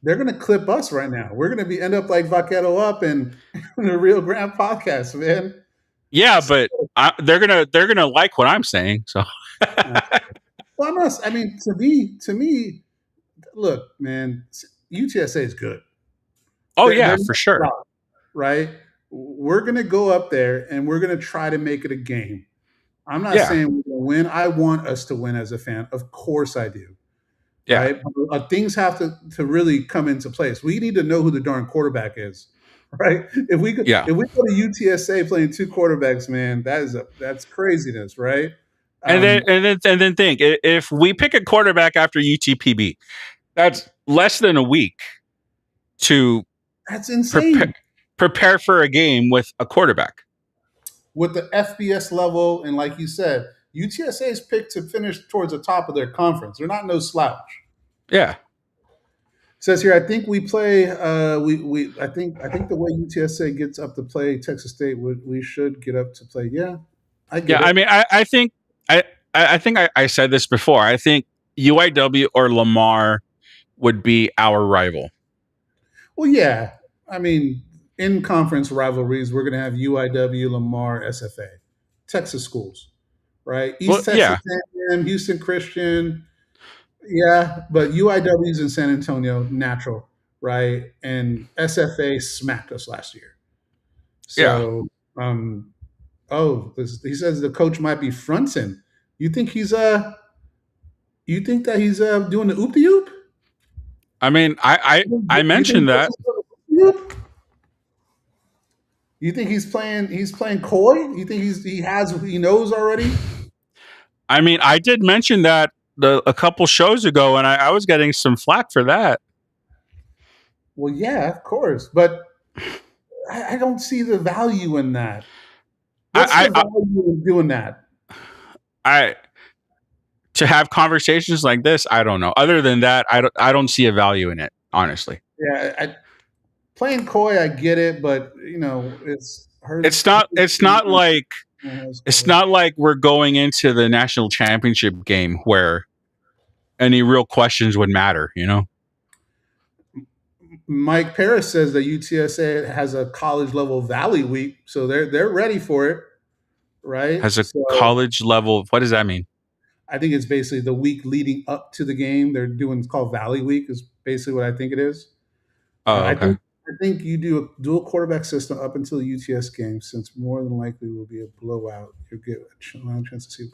they're going to clip us right now. We're going to end up like Vaquero Up and the Rio Grande podcast, man. Yeah, but they're gonna like what I'm saying. So, well, I mean, to me, look, man, UTSA is good. Oh yeah, for sure. Proud, right? We're gonna go up there and we're gonna try to make it a game. I'm not saying we're gonna win. I want us to win as a fan. Of course, I do. Yeah. Right? But things have to really come into place. We need to know who the darn quarterback is. Right? If we go to UTSA playing two quarterbacks, man, that's craziness, right? And then think if we pick a quarterback after UTPB, that's less than a week to that's insane. Prepare for a game with a quarterback with the FBS level, and like you said, UTSA is picked to finish towards the top of their conference. They're not no slouch. Yeah. Says here, I think we play. I think the way UTSA gets up to play Texas State, we should get up to play. Yeah, I get it. I mean, I think I said this before. I think UIW or Lamar would be our rival. Well, yeah. I mean, in conference rivalries, we're going to have UIW, Lamar, SFA, Texas schools, right? East Texas, Houston Christian. Yeah, but UIW's in San Antonio, natural, right? And SFA smacked us last year. So, he says the coach might be Frunson. You think he's doing the oop-de-oop? I mean, I mentioned that. You think he's playing coy? You think he knows already? I mean, I did mention that a couple shows ago, and I was getting some flack for that. Well, yeah, of course, but I don't see the value in that. What's the value in doing that? To have conversations like this, I don't know. Other than that, I don't see a value in it, honestly. Yeah, playing coy, I get it, but It's not like we're going into the national championship game where any real questions would matter, you know? Mike Paris says that UTSA has a college level Valley Week, so they're ready for it, right? Has a So college level, what does that mean? I think it's basically the week leading up to the game. They're doing it's called Valley Week is basically what I think it is. Oh, I okay. think you do a dual quarterback system up until the UTS game, since more than likely will be a blowout. You get a chance to see.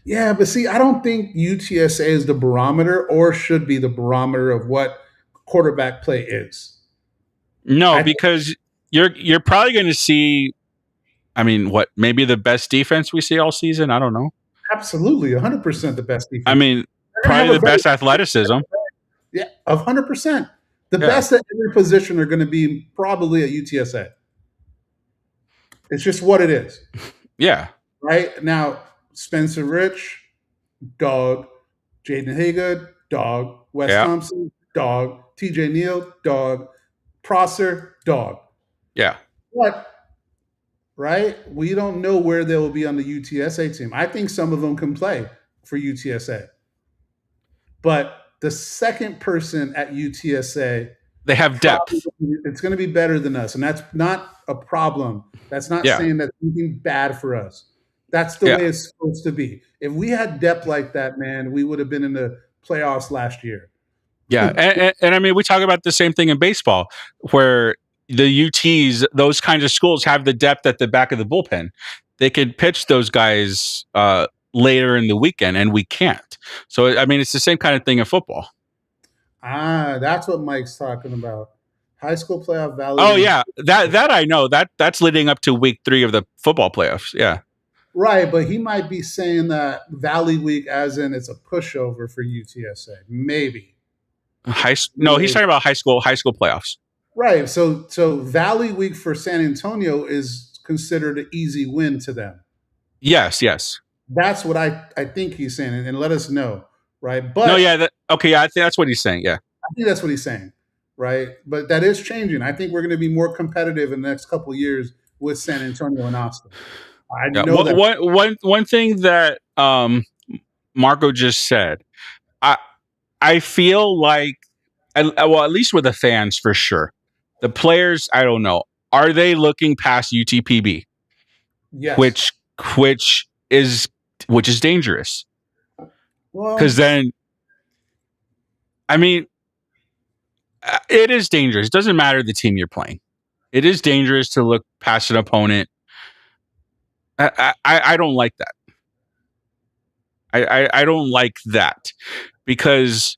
Yeah, but see, I don't think UTSA is the barometer or should be the barometer of what quarterback play is. No, I- because you're probably going to see, I mean, what, maybe the best defense we see all season? I don't know. Absolutely, 100% the best defense. I mean, They're gonna probably have a the best very- athleticism. Yeah, 100%. The Yeah. best at every position are going to be probably at UTSA. It's just what it is. Yeah. Right now, Spencer Rich, dog. Jaden Haygood, dog. Wes Yeah. Thompson, dog. TJ Neal, dog. Prosser, dog. Yeah. But, right, we don't know where they will be on the UTSA team. I think some of them can play for UTSA. But the second person at UTSA, They have depth. it's going to be better than us. And that's not a problem. That's not Yeah. saying that's anything bad for us. That's the Yeah. way it's supposed to be. If we had depth like that, man, we would have been in the playoffs last year. Yeah. And I mean, we talk about the same thing in baseball where the UTs, those kinds of schools have the depth at the back of the bullpen. They could pitch those guys later in the weekend and we can't. So, I mean, it's the same kind of thing in football. That's what Mike's talking about. High school playoff Valley. Oh yeah, that I know. That's leading up to week 3 of the football playoffs. Yeah. Right, but he might be saying that Valley Week as in it's a pushover for UTSA. Maybe. No, he's talking about high school playoffs. Right. So Valley Week for San Antonio is considered an easy win to them. Yes. That's what I think he's saying, and let us know, right? But No, yeah, I think that's what he's saying. Yeah. I think that's what he's saying, right? But that is changing. I think we're going to be more competitive in the next couple of years with San Antonio and Austin. I Yeah. know that. One thing that Marco just said, I feel like, well, at least with the fans for sure. The players, I don't know, are they looking past UTPB, Yes. which is dangerous? Well, Because then, I mean, it is dangerous. It doesn't matter the team you're playing. It is dangerous to look past an opponent. I don't like that. I don't like that because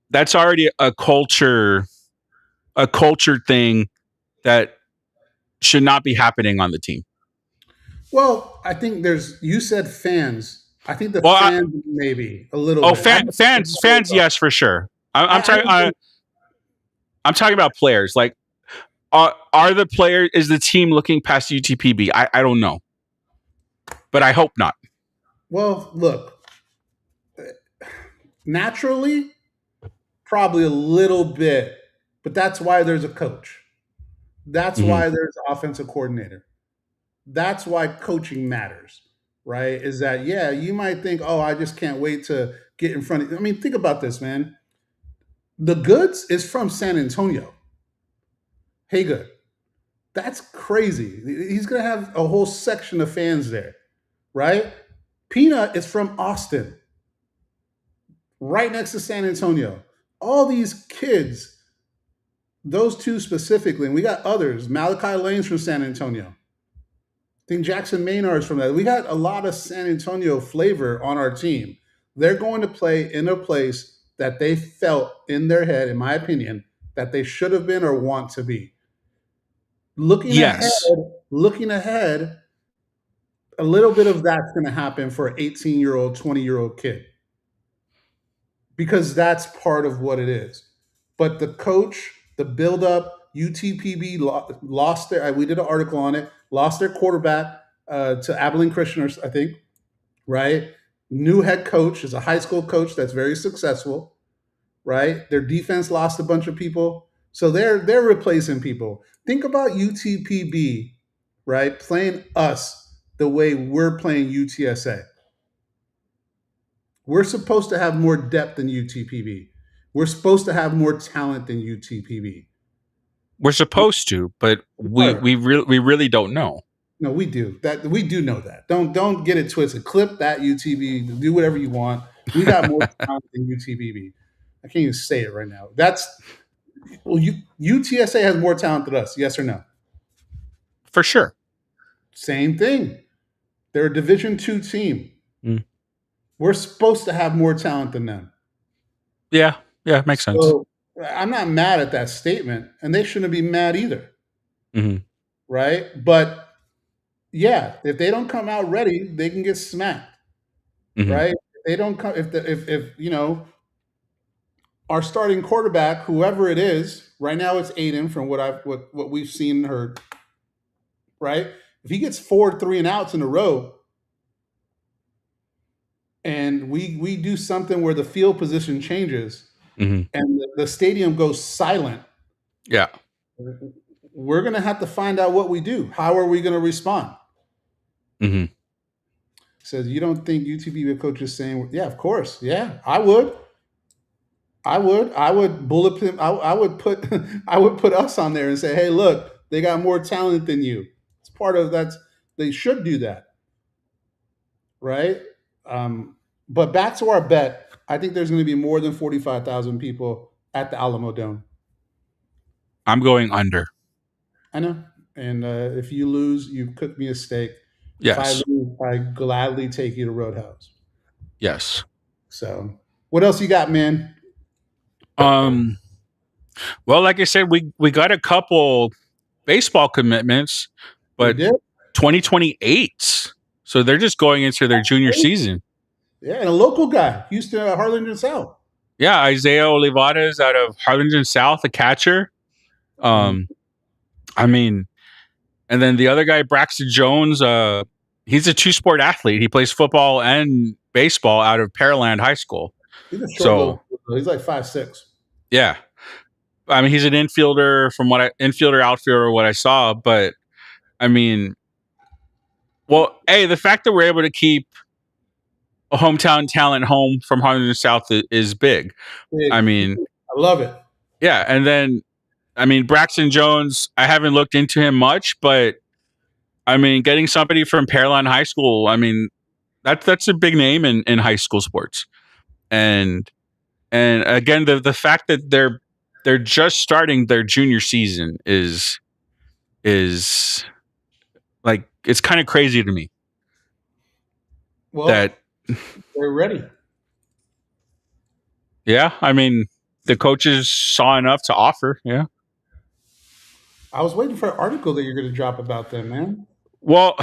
that's already a culture thing that should not be happening on the team. well, I think you said fans. I think the Well, fans maybe a little Oh, bit. fans, yes, for sure. I'm talking about players. Like, are the players? Is the team looking past UTPB? I don't know, but I hope not. Well, look, naturally, probably a little bit, but that's why there's a coach. That's Mhm. why there's an offensive coordinator. That's why coaching matters, right? Is that, yeah, you might think, oh, I just can't wait to get in front of. I mean, think about this, man. The Goods is from San Antonio. Hey, Good. That's crazy. He's going to have a whole section of fans there, right? Peanut is from Austin, right next to San Antonio. All these kids, those two specifically, and we got others. Malachi Lane's from San Antonio. I think Jackson Maynard's from that. We got a lot of San Antonio flavor on our team. They're going to play in a place that they felt in their head, in my opinion, that they should have been or want to be. Looking ahead, a little bit of that's going to happen for an 18-year-old, 20-year-old kid. Because that's part of what it is. But the coach, the build-up, UTPB lost their, we did an article on it, lost their quarterback to Abilene Christian, I think, right? New head coach is a high school coach that's very successful, right? Their defense lost a bunch of people. So they're replacing people. Think about UTPB right? Playing us the way we're playing UTSA. We're supposed to have more depth than UTPB. We're supposed to have more talent than UTPB. We're supposed to, but we really don't know. No, we do. That we do know that. Don't get it twisted. Clip that UTB. Do whatever you want. We got more talent than UTBB. I can't even say it right now. UTSA has more talent than us. Yes or no? For sure. Same thing. They're a Division II team. Mm. We're supposed to have more talent than them. Yeah, makes sense. So I'm not mad at that statement, and they shouldn't be mad either. Mm-hmm. Right? But yeah, if they don't come out ready, they can get smacked. Mm-hmm. Right? If they don't come, if our starting quarterback, whoever it is, right now it's Aiden from what we've seen and heard. Right? If he gets 4 3-and-outs in a row, and we do something where the field position changes, mm-hmm. and the stadium goes silent, yeah, we're going to have to find out what we do. How are we going to respond? Mm-hmm. Says, you don't think UTV coach is saying, yeah, of course. Yeah, I would bullet him. I would put us on there and say, hey, look, they got more talent than you. It's part of that. They should do that. Right. But back to our bet, I think there's going to be more than 45,000 people at the Alamo Dome. I'm going under. I know. And if you lose, you cook me a steak. Yes. If I lose, I gladly take you to Roadhouse. Yes. So what else you got, man? Well, like I said, we got a couple baseball commitments, but 2028s. So they're just going into their junior season. Yeah, and a local guy, Houston, Harlingen South. Yeah, Isaiah Olivares out of Harlingen South, a catcher. I mean, and then the other guy, Braxton Jones, he's a 2-sport athlete. He plays football and baseball out of Pearland High School. He's a short little, he's like 5'6". Yeah. I mean, he's an infielder outfielder, what I saw, but I mean, well, hey, the fact that we're able to keep a hometown talent home from Harlingen South is big. I mean, I love it. Yeah, and then I mean, Braxton Jones, I haven't looked into him much, but I mean, getting somebody from Pearland High School, I mean, that's a big name in high school sports. And again, the fact that they're just starting their junior season is like, it's kind of crazy to me. Well, that they're ready. Yeah, I mean, the coaches saw enough to offer. Yeah. I was waiting for an article that you're going to drop about them, man. Well,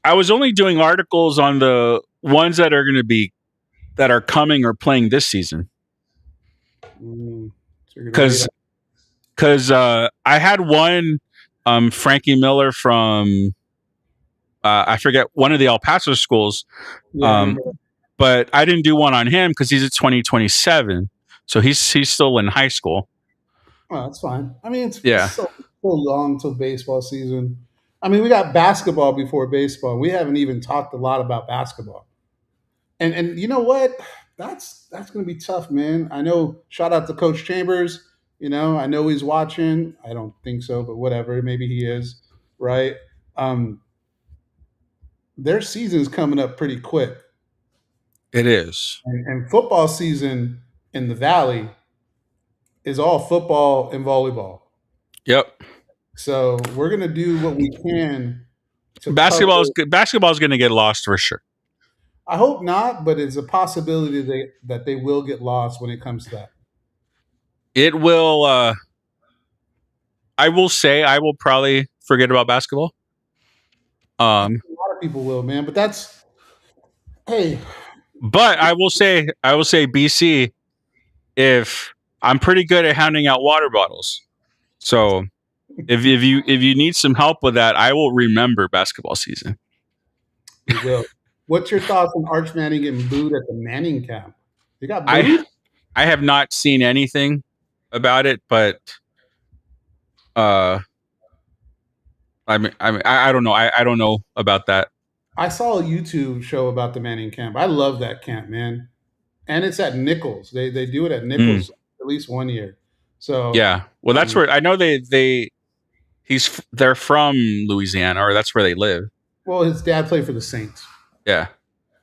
I was only doing articles on the ones that are coming or playing this season. Because I had one Frankie Miller from I forget, one of the El Paso schools. But I didn't do one on him because he's at 2027, so he's still in high school. Oh, that's fine. I mean, it's so long till baseball season. I mean, we got basketball before baseball. We haven't even talked a lot about basketball. And you know what? That's going to be tough, man. I know. Shout out to Coach Chambers. You know, I know he's watching. I don't think so, but whatever. Maybe he is. Right. Their season's coming up pretty quick. It is. And football season in the Valley is all football and volleyball. Yep. So we're going to do what we can. Basketball is going to get lost for sure. I hope not, but it's a possibility that they will get lost when it comes to that. It will. I will say I will probably forget about basketball. A lot of people will, man. But that's hey. But I will say BC, if I'm pretty good at handing out water bottles, so if you need some help with that, I will remember basketball season. You will. What's your thoughts on Arch Manning getting booed at the Manning camp? You got booed? I have not seen anything about it, but I don't know. I don't know about that. I saw a YouTube show about the Manning camp. I love that camp, man. And it's at Nichols. They do it at Nichols at least one year. So Yeah. Well, that's where I know they're from Louisiana, or that's where they live. well, his dad played for the Saints. Yeah.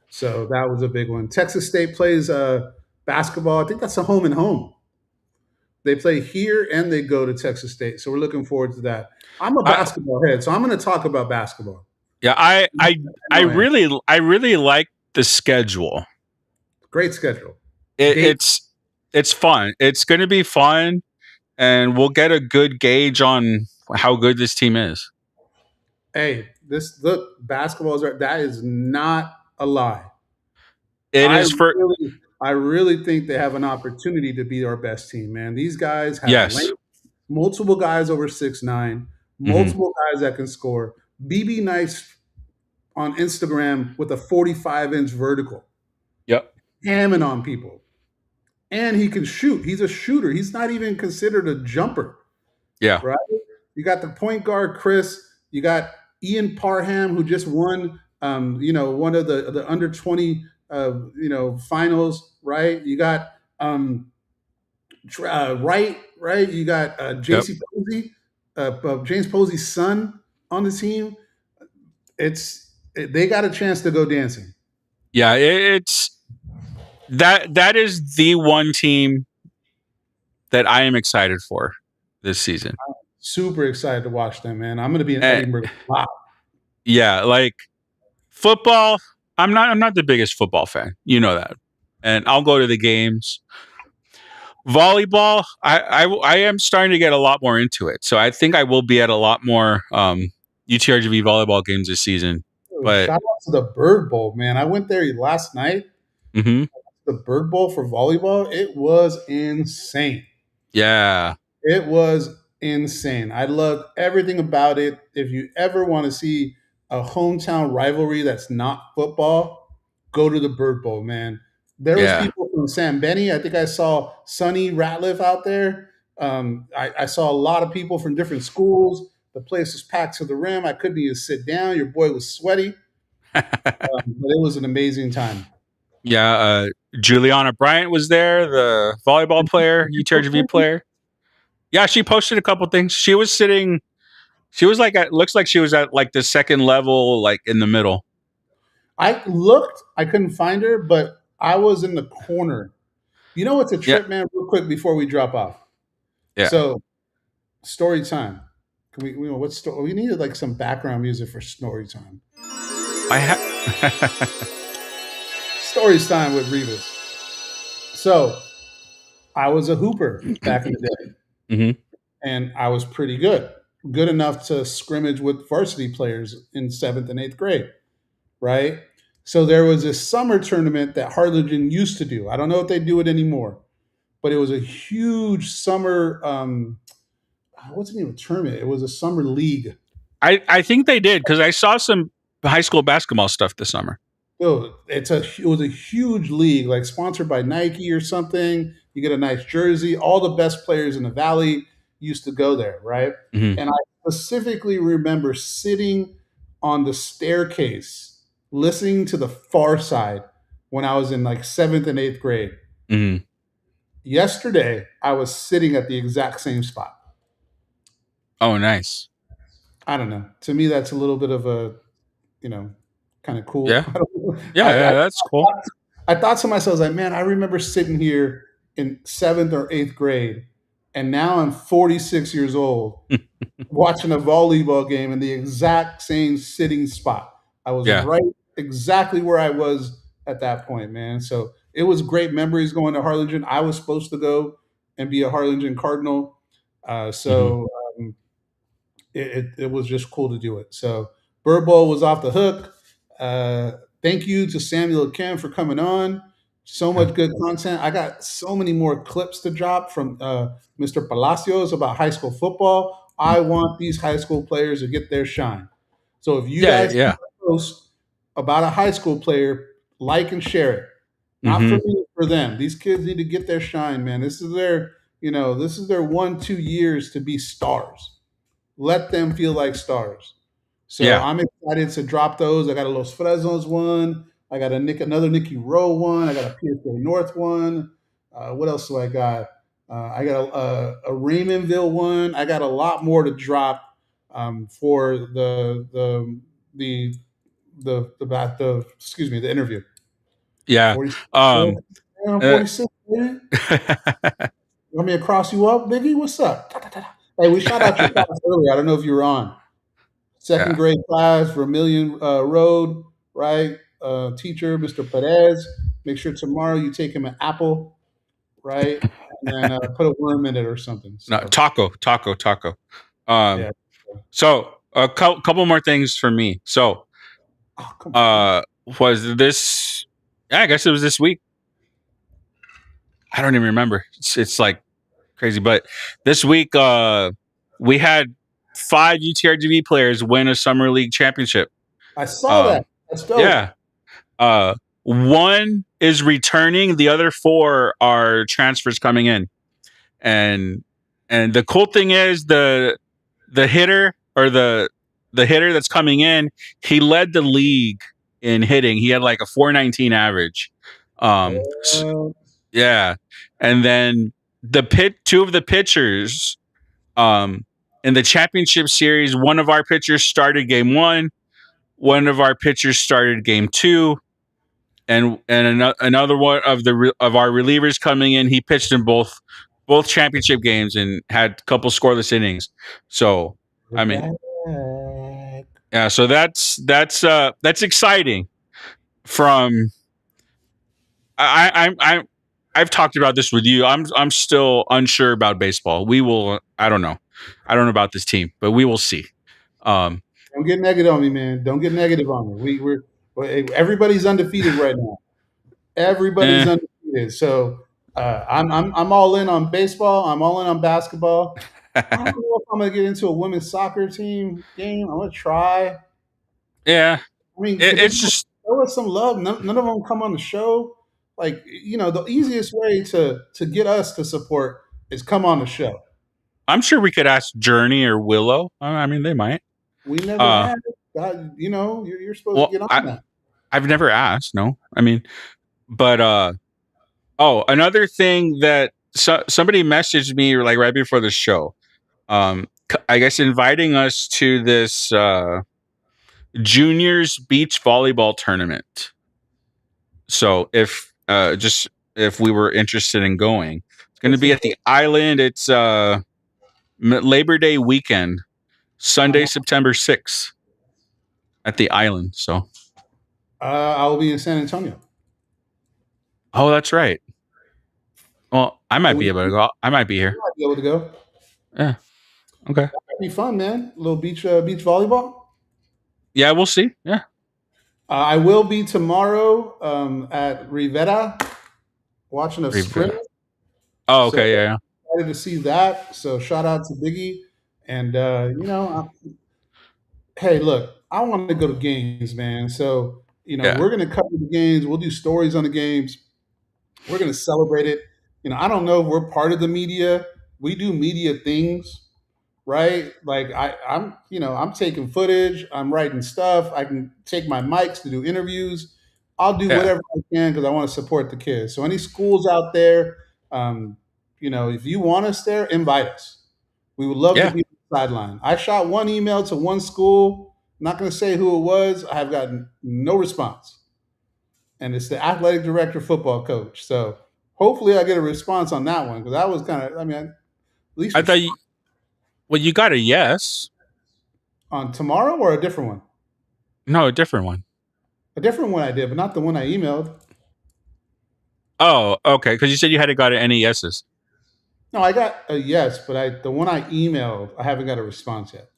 So that was a big one. Texas State plays basketball. I think that's a home and home. They play here and they go to Texas State. So we're looking forward to that. I'm a basketball head, so I'm going to talk about basketball. Yeah, I really like the schedule. Great schedule. It's fun. It's going to be fun, and we'll get a good gauge on how good this team is. Hey, basketball that is not a lie. I really think they have an opportunity to be our best team, man. These guys have length, multiple guys over 6'9", multiple guys that can score. BB Nice on Instagram with a 45-inch vertical. Yep. Hamming on people. And he can shoot. He's a shooter. He's not even considered a jumper. Yeah. Right? You got the point guard, Chris. You got Ian Parham, who just won one of the under 20 finals, right? You got Wright, right? You got JC Posey, James Posey's son on the team. They got a chance to go dancing. Yeah, it's that is the one team that I am excited for this season. I'm super excited to watch them, man. I'm going to be in Edinburgh. Wow. Yeah, like football. I'm not the biggest football fan. You know that, and I'll go to the games. Volleyball, I am starting to get a lot more into it, so I think I will be at a lot more UTRGV volleyball games this season. But shout out to the Bird Bowl, man. I went there last night. Mm-hmm. The Bird Bowl for volleyball, it was insane. Yeah. It was insane. I loved everything about it. If you ever want to see a hometown rivalry that's not football, go to the Bird Bowl, man. There was people from San Benny. I think I saw Sonny Ratliff out there. I saw a lot of people from different schools. The place was packed to the rim. I couldn't even sit down. Your boy was sweaty. But it was an amazing time. Yeah, Juliana Bryant was there, the volleyball player, UTRGV player. Yeah, she posted a couple things. She was like looks like she was at like the second level, like in the middle. I looked, I couldn't find her, but I was in the corner. You know what's a trip, man? Real quick before we drop off. Yeah. So, story time. Can we needed like some background music for story time. Stories time with Revis. So, I was a hooper back in the day. Mm-hmm. And I was pretty good enough to scrimmage with varsity players in 7th and 8th grade, right? So there was this summer tournament that Harlingen used to do. I don't know if they do it anymore, but it was a huge summer, it wasn't even a tournament. It was a summer league. I think they did, because I saw some high school basketball stuff this summer. Oh, it was a huge league, like sponsored by Nike or something. You get a nice jersey. All the best players in the Valley used to go there, right? Mm-hmm. And I specifically remember sitting on the staircase listening to The Far Side when I was in like 7th and 8th grade. Mm-hmm. Yesterday, I was sitting at the exact same spot. Oh, nice. I don't know. To me, that's a little bit of a, kind of cool. Yeah. Yeah, that's cool. I thought to myself, like, man, I remember sitting here in 7th or 8th grade, and now I'm 46 years old watching a volleyball game in the exact same sitting spot. I was right exactly where I was at that point, man. So it was great memories going to Harlingen. I was supposed to go and be a Harlingen Cardinal. It was just cool to do it. So Bird Bowl was off the hook. Thank you to Samuel Akem for coming on. So much good content. I got so many more clips to drop from Mr. Palacios about high school football. I want these high school players to get their shine. So if you guys post about a high school player, like and share it. Not for me, for them. These kids need to get their shine, man. This is their 1-2 years to be stars. Let them feel like stars. So Yeah. I'm excited to drop those. I got a Los Fresnos one. I got another Nicky Rowe one. I got a PSA North one. What else do I got? I got a Raymondville one. I got a lot more to drop for the interview. Yeah. 46, Um, I'm uh, 46, man. You want me to cross you up, Biggie? What's up? Hey, we shot out your class earlier. I don't know if you were on. Second yeah. grade class, Vermilion Road, right? Teacher, Mr. Perez. Make sure tomorrow you take him an apple, right? And then put a worm in it or something. No, So, taco. Um, yeah. so a couple more things for me. So, Oh, come on. was this? Yeah, I guess it was this week. I don't even remember. It's like crazy, but this week, we had 5 UTRGV players win a summer league championship. I saw that. That's dope. Yeah. One is returning. The other 4 are transfers coming in. And the cool thing is the hitter or the hitter that's coming in, he led the league in hitting. He had like a 419 average. Yeah. And then two of the pitchers in the championship series, one of our pitchers started game 1, one of our pitchers started game 2, and another one of our relievers coming in, he pitched in both championship games and had a couple scoreless innings. So, I mean, yeah, so that's exciting. From I've talked about this with you. I'm still unsure about baseball. I don't know about this team, but we will see. Don't get negative on me, man. Don't get negative on me. Everybody's undefeated right now. Everybody's undefeated. So I'm all in on baseball. I'm all in on basketball. I don't know if I'm gonna get into a women's soccer team game. I'm gonna try. Yeah, I mean, it's just show us some love. None of them come on the show. Like, the easiest way to get us to support is come on the show. I'm sure we could ask Journey or Willow. I mean, they might. We never had. You're supposed to get on that. I've never asked. No, I mean, but another thing that somebody messaged me like right before the show. I guess inviting us to this juniors beach volleyball tournament. So if we were interested in going, it's going to be at the island. It's Labor Day weekend, Sunday, September 6th at the island. So I will be in San Antonio. Oh, that's right. Well, I might be able to go. I might be here. You might be able to go. Yeah. Okay. That might be fun, man. A little beach volleyball. Yeah, we'll see. Yeah. I will be tomorrow at Rivera watching a sprint. Oh, okay. So, yeah. Excited to see that. So shout out to Biggie. And, hey, look, I want to go to games, man. So, we're going to cover the games. We'll do stories on the games. We're going to celebrate it. I don't know if we're part of the media. We do media things, right? Like I'm taking footage. I'm writing stuff. I can take my mics to do interviews. I'll do whatever I can because I want to support the kids. So any schools out there, if you want us there, invite us. We would love to be on the sideline. I shot one email to one school. I'm not going to say who it was. I have gotten no response. And it's the athletic director, football coach. So hopefully I get a response on that one because that was kind of, at least I thought you got a yes. On tomorrow or a different one? No, a different one. A different one I did, but not the one I emailed. Oh, okay. Because you said you hadn't got any yeses. No, I got a yes, but the one I emailed, I haven't got a response yet.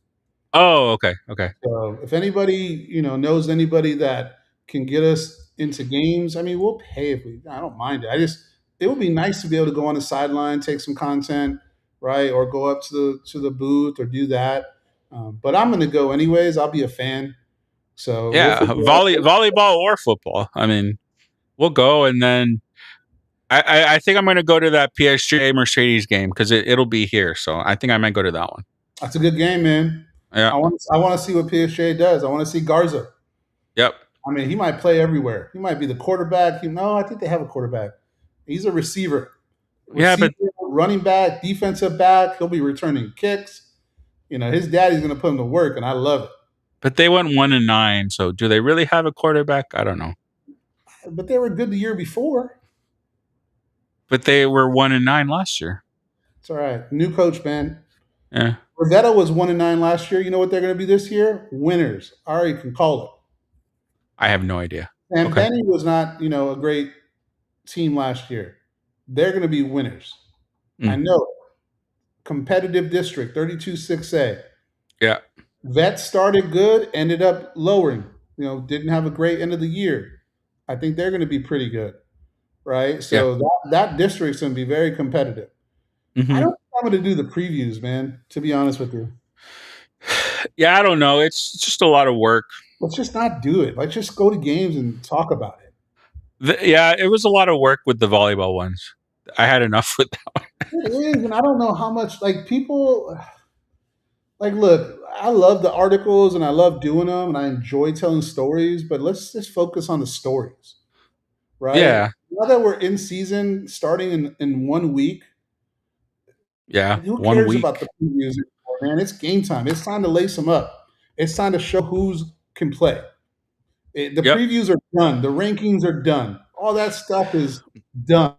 Oh, okay. Okay. So if anybody, knows anybody that can get us into games, we'll pay I don't mind it. It would be nice to be able to go on the sideline, take some content, right? Or go up to the booth or do that. But I'm going to go anyways. I'll be a fan. So yeah, volleyball or football. We'll go, and then I think I'm going to go to that PSG Mercedes game because it'll be here. So I think I might go to that one. That's a good game, man. Yeah. I want to see what PSG does. I want to see Garza. Yep. I mean, he might play everywhere. He might be the quarterback. No, I think they have a quarterback. He's a receiver. Yeah, Receiver, running back, defensive back. He'll be returning kicks. His daddy's going to put him to work, and I love it. but they went 1-9. So do they really have a quarterback? I don't know. But they were good the year before. But they were 1-9 last year. It's all right. New coach, man. Yeah. Rivetta was 1-9 last year. You know what they're going to be this year? Winners. I already can call it. I have no idea. And Okay. Benny was not, a great team last year. They're going to be winners. I know. Competitive district, 32-6A. Yeah. Vet started good, ended up lowering. Didn't have a great end of the year. I think they're going to be pretty good, right? So that district's going to be very competitive. I don't think I'm going to do the previews, man, to be honest with you. Yeah, I don't know. It's just a lot of work. Let's just not do it. Let's just go to games and talk about it. It was a lot of work with the volleyball ones. I had enough with that one. It is, and I don't know how much, people, look, I love the articles and I love doing them and I enjoy telling stories, but let's just focus on the stories, right? Yeah. Now that we're in season, starting in 1 week, Yeah. who 1 cares week. about the previews anymore, man? It's game time. It's time to lace them up. It's time to show who's can play. The previews are done. The rankings are done. All that stuff is done.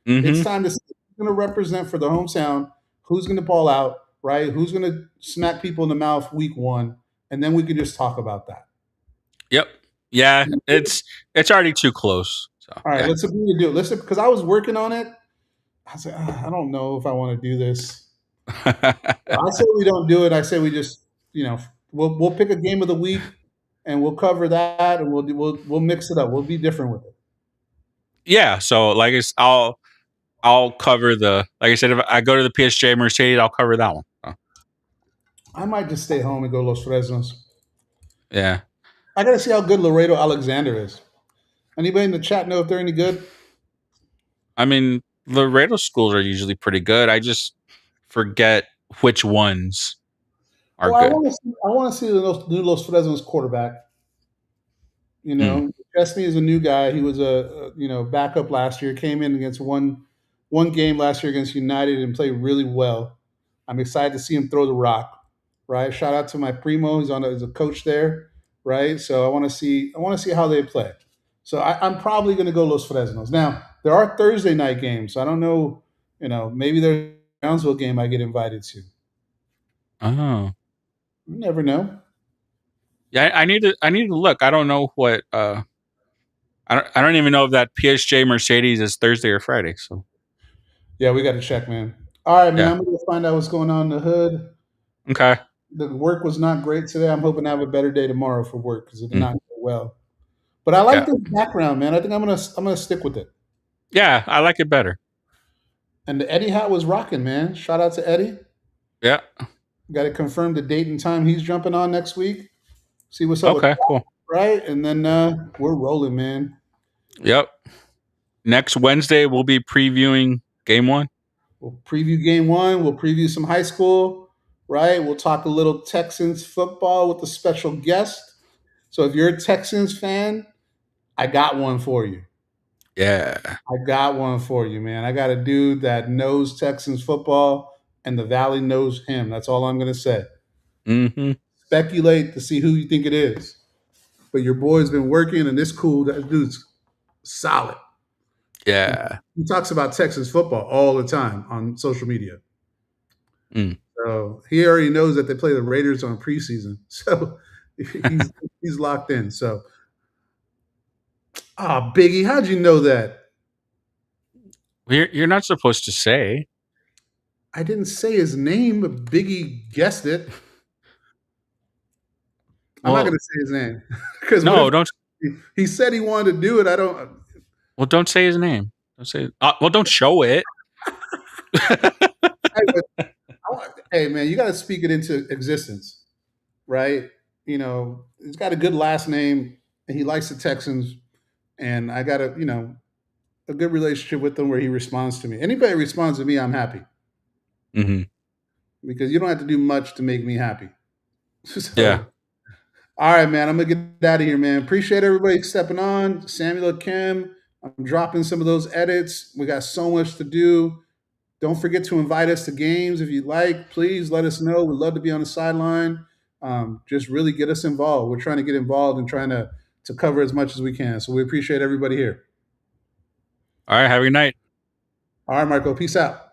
It's time to see who's going to represent for the hometown, who's going to ball out, right? Who's going to smack people in the mouth week 1, and then we can just talk about that. Yep. Yeah, it's already too close. So, all right, let's agree to do it. Listen, because I was working on it. I was like, I don't know if I want to do this. I say we don't do it. I say we just, we'll pick a game of the week and we'll cover that and we'll mix it up. We'll be different with it. Yeah. So I'll cover like I said, if I go to the PSG Mercedes, I'll cover that one. So. I might just stay home and go Los Fresnos. Yeah. I got to see how good Laredo Alexander is. Anybody in the chat know if they're any good? I mean, Laredo schools are usually pretty good. I just forget which ones are good. I want to see the new Los Fresnos quarterback. Chesney is a new guy. He was a backup last year. Came in against one game last year against United and played really well. I'm excited to see him throw the rock. Right. Shout out to my primo. He's as a coach there. Right. So I want to see how they play. So I'm probably going to go Los Fresnos. Now there are Thursday night games. So I don't know. Maybe there's a Brownsville game I get invited to. Oh. You never know. Yeah, I need to look. I don't know what I don't even know if that PSG Mercedes is Thursday or Friday. So yeah, we got to check, man. All right, man. I'm gonna find out what's going on in the hood. Okay. The work was not great today. I'm hoping to have a better day tomorrow for work because it did not go well. But I like this background, man. I think I'm gonna stick with it. Yeah, I like it better. And the Eddie hat was rocking, man. Shout out to Eddie. Yeah. Got to confirm the date and time he's jumping on next week. See what's up. Okay, cool. Right, and then we're rolling, man. Yep. Next Wednesday we'll be previewing game 1. We'll preview game 1. We'll preview some high school. Right. We'll talk a little Texans football with a special guest. So if you're a Texans fan, I got one for you. Yeah. I got one for you, man. I got a dude that knows Texans football and the Valley knows him. That's all I'm going to say. Speculate to see who you think it is. But your boy's been working and it's cool. That dude's solid. Yeah. He talks about Texas football all the time on social media. So he already knows that they play the Raiders on preseason. So he's locked in. So, Biggie, how'd you know that? You're not supposed to say. I didn't say his name, but Biggie guessed it. I'm not going to say his name. No, don't. He said he wanted to do it. I don't. Well, don't say his name. Don't say. Well, don't show it. Hey, man, you got to speak it into existence, right? He's got a good last name, and he likes the Texans, and I got a good relationship with him where he responds to me. Anybody responds to me, I'm happy. Because you don't have to do much to make me happy. So, Yeah. all right, man. I'm gonna get out of here, man. Appreciate everybody stepping on. Samuel Akem. I'm dropping some of those edits. We got so much to do. Don't forget to invite us to games if you'd like. Please let us know. We'd love to be on the sideline. Just really get us involved. We're trying to get involved and trying to cover as much as we can. So we appreciate everybody here. All right. Have a good night. All right, Marco. Peace out.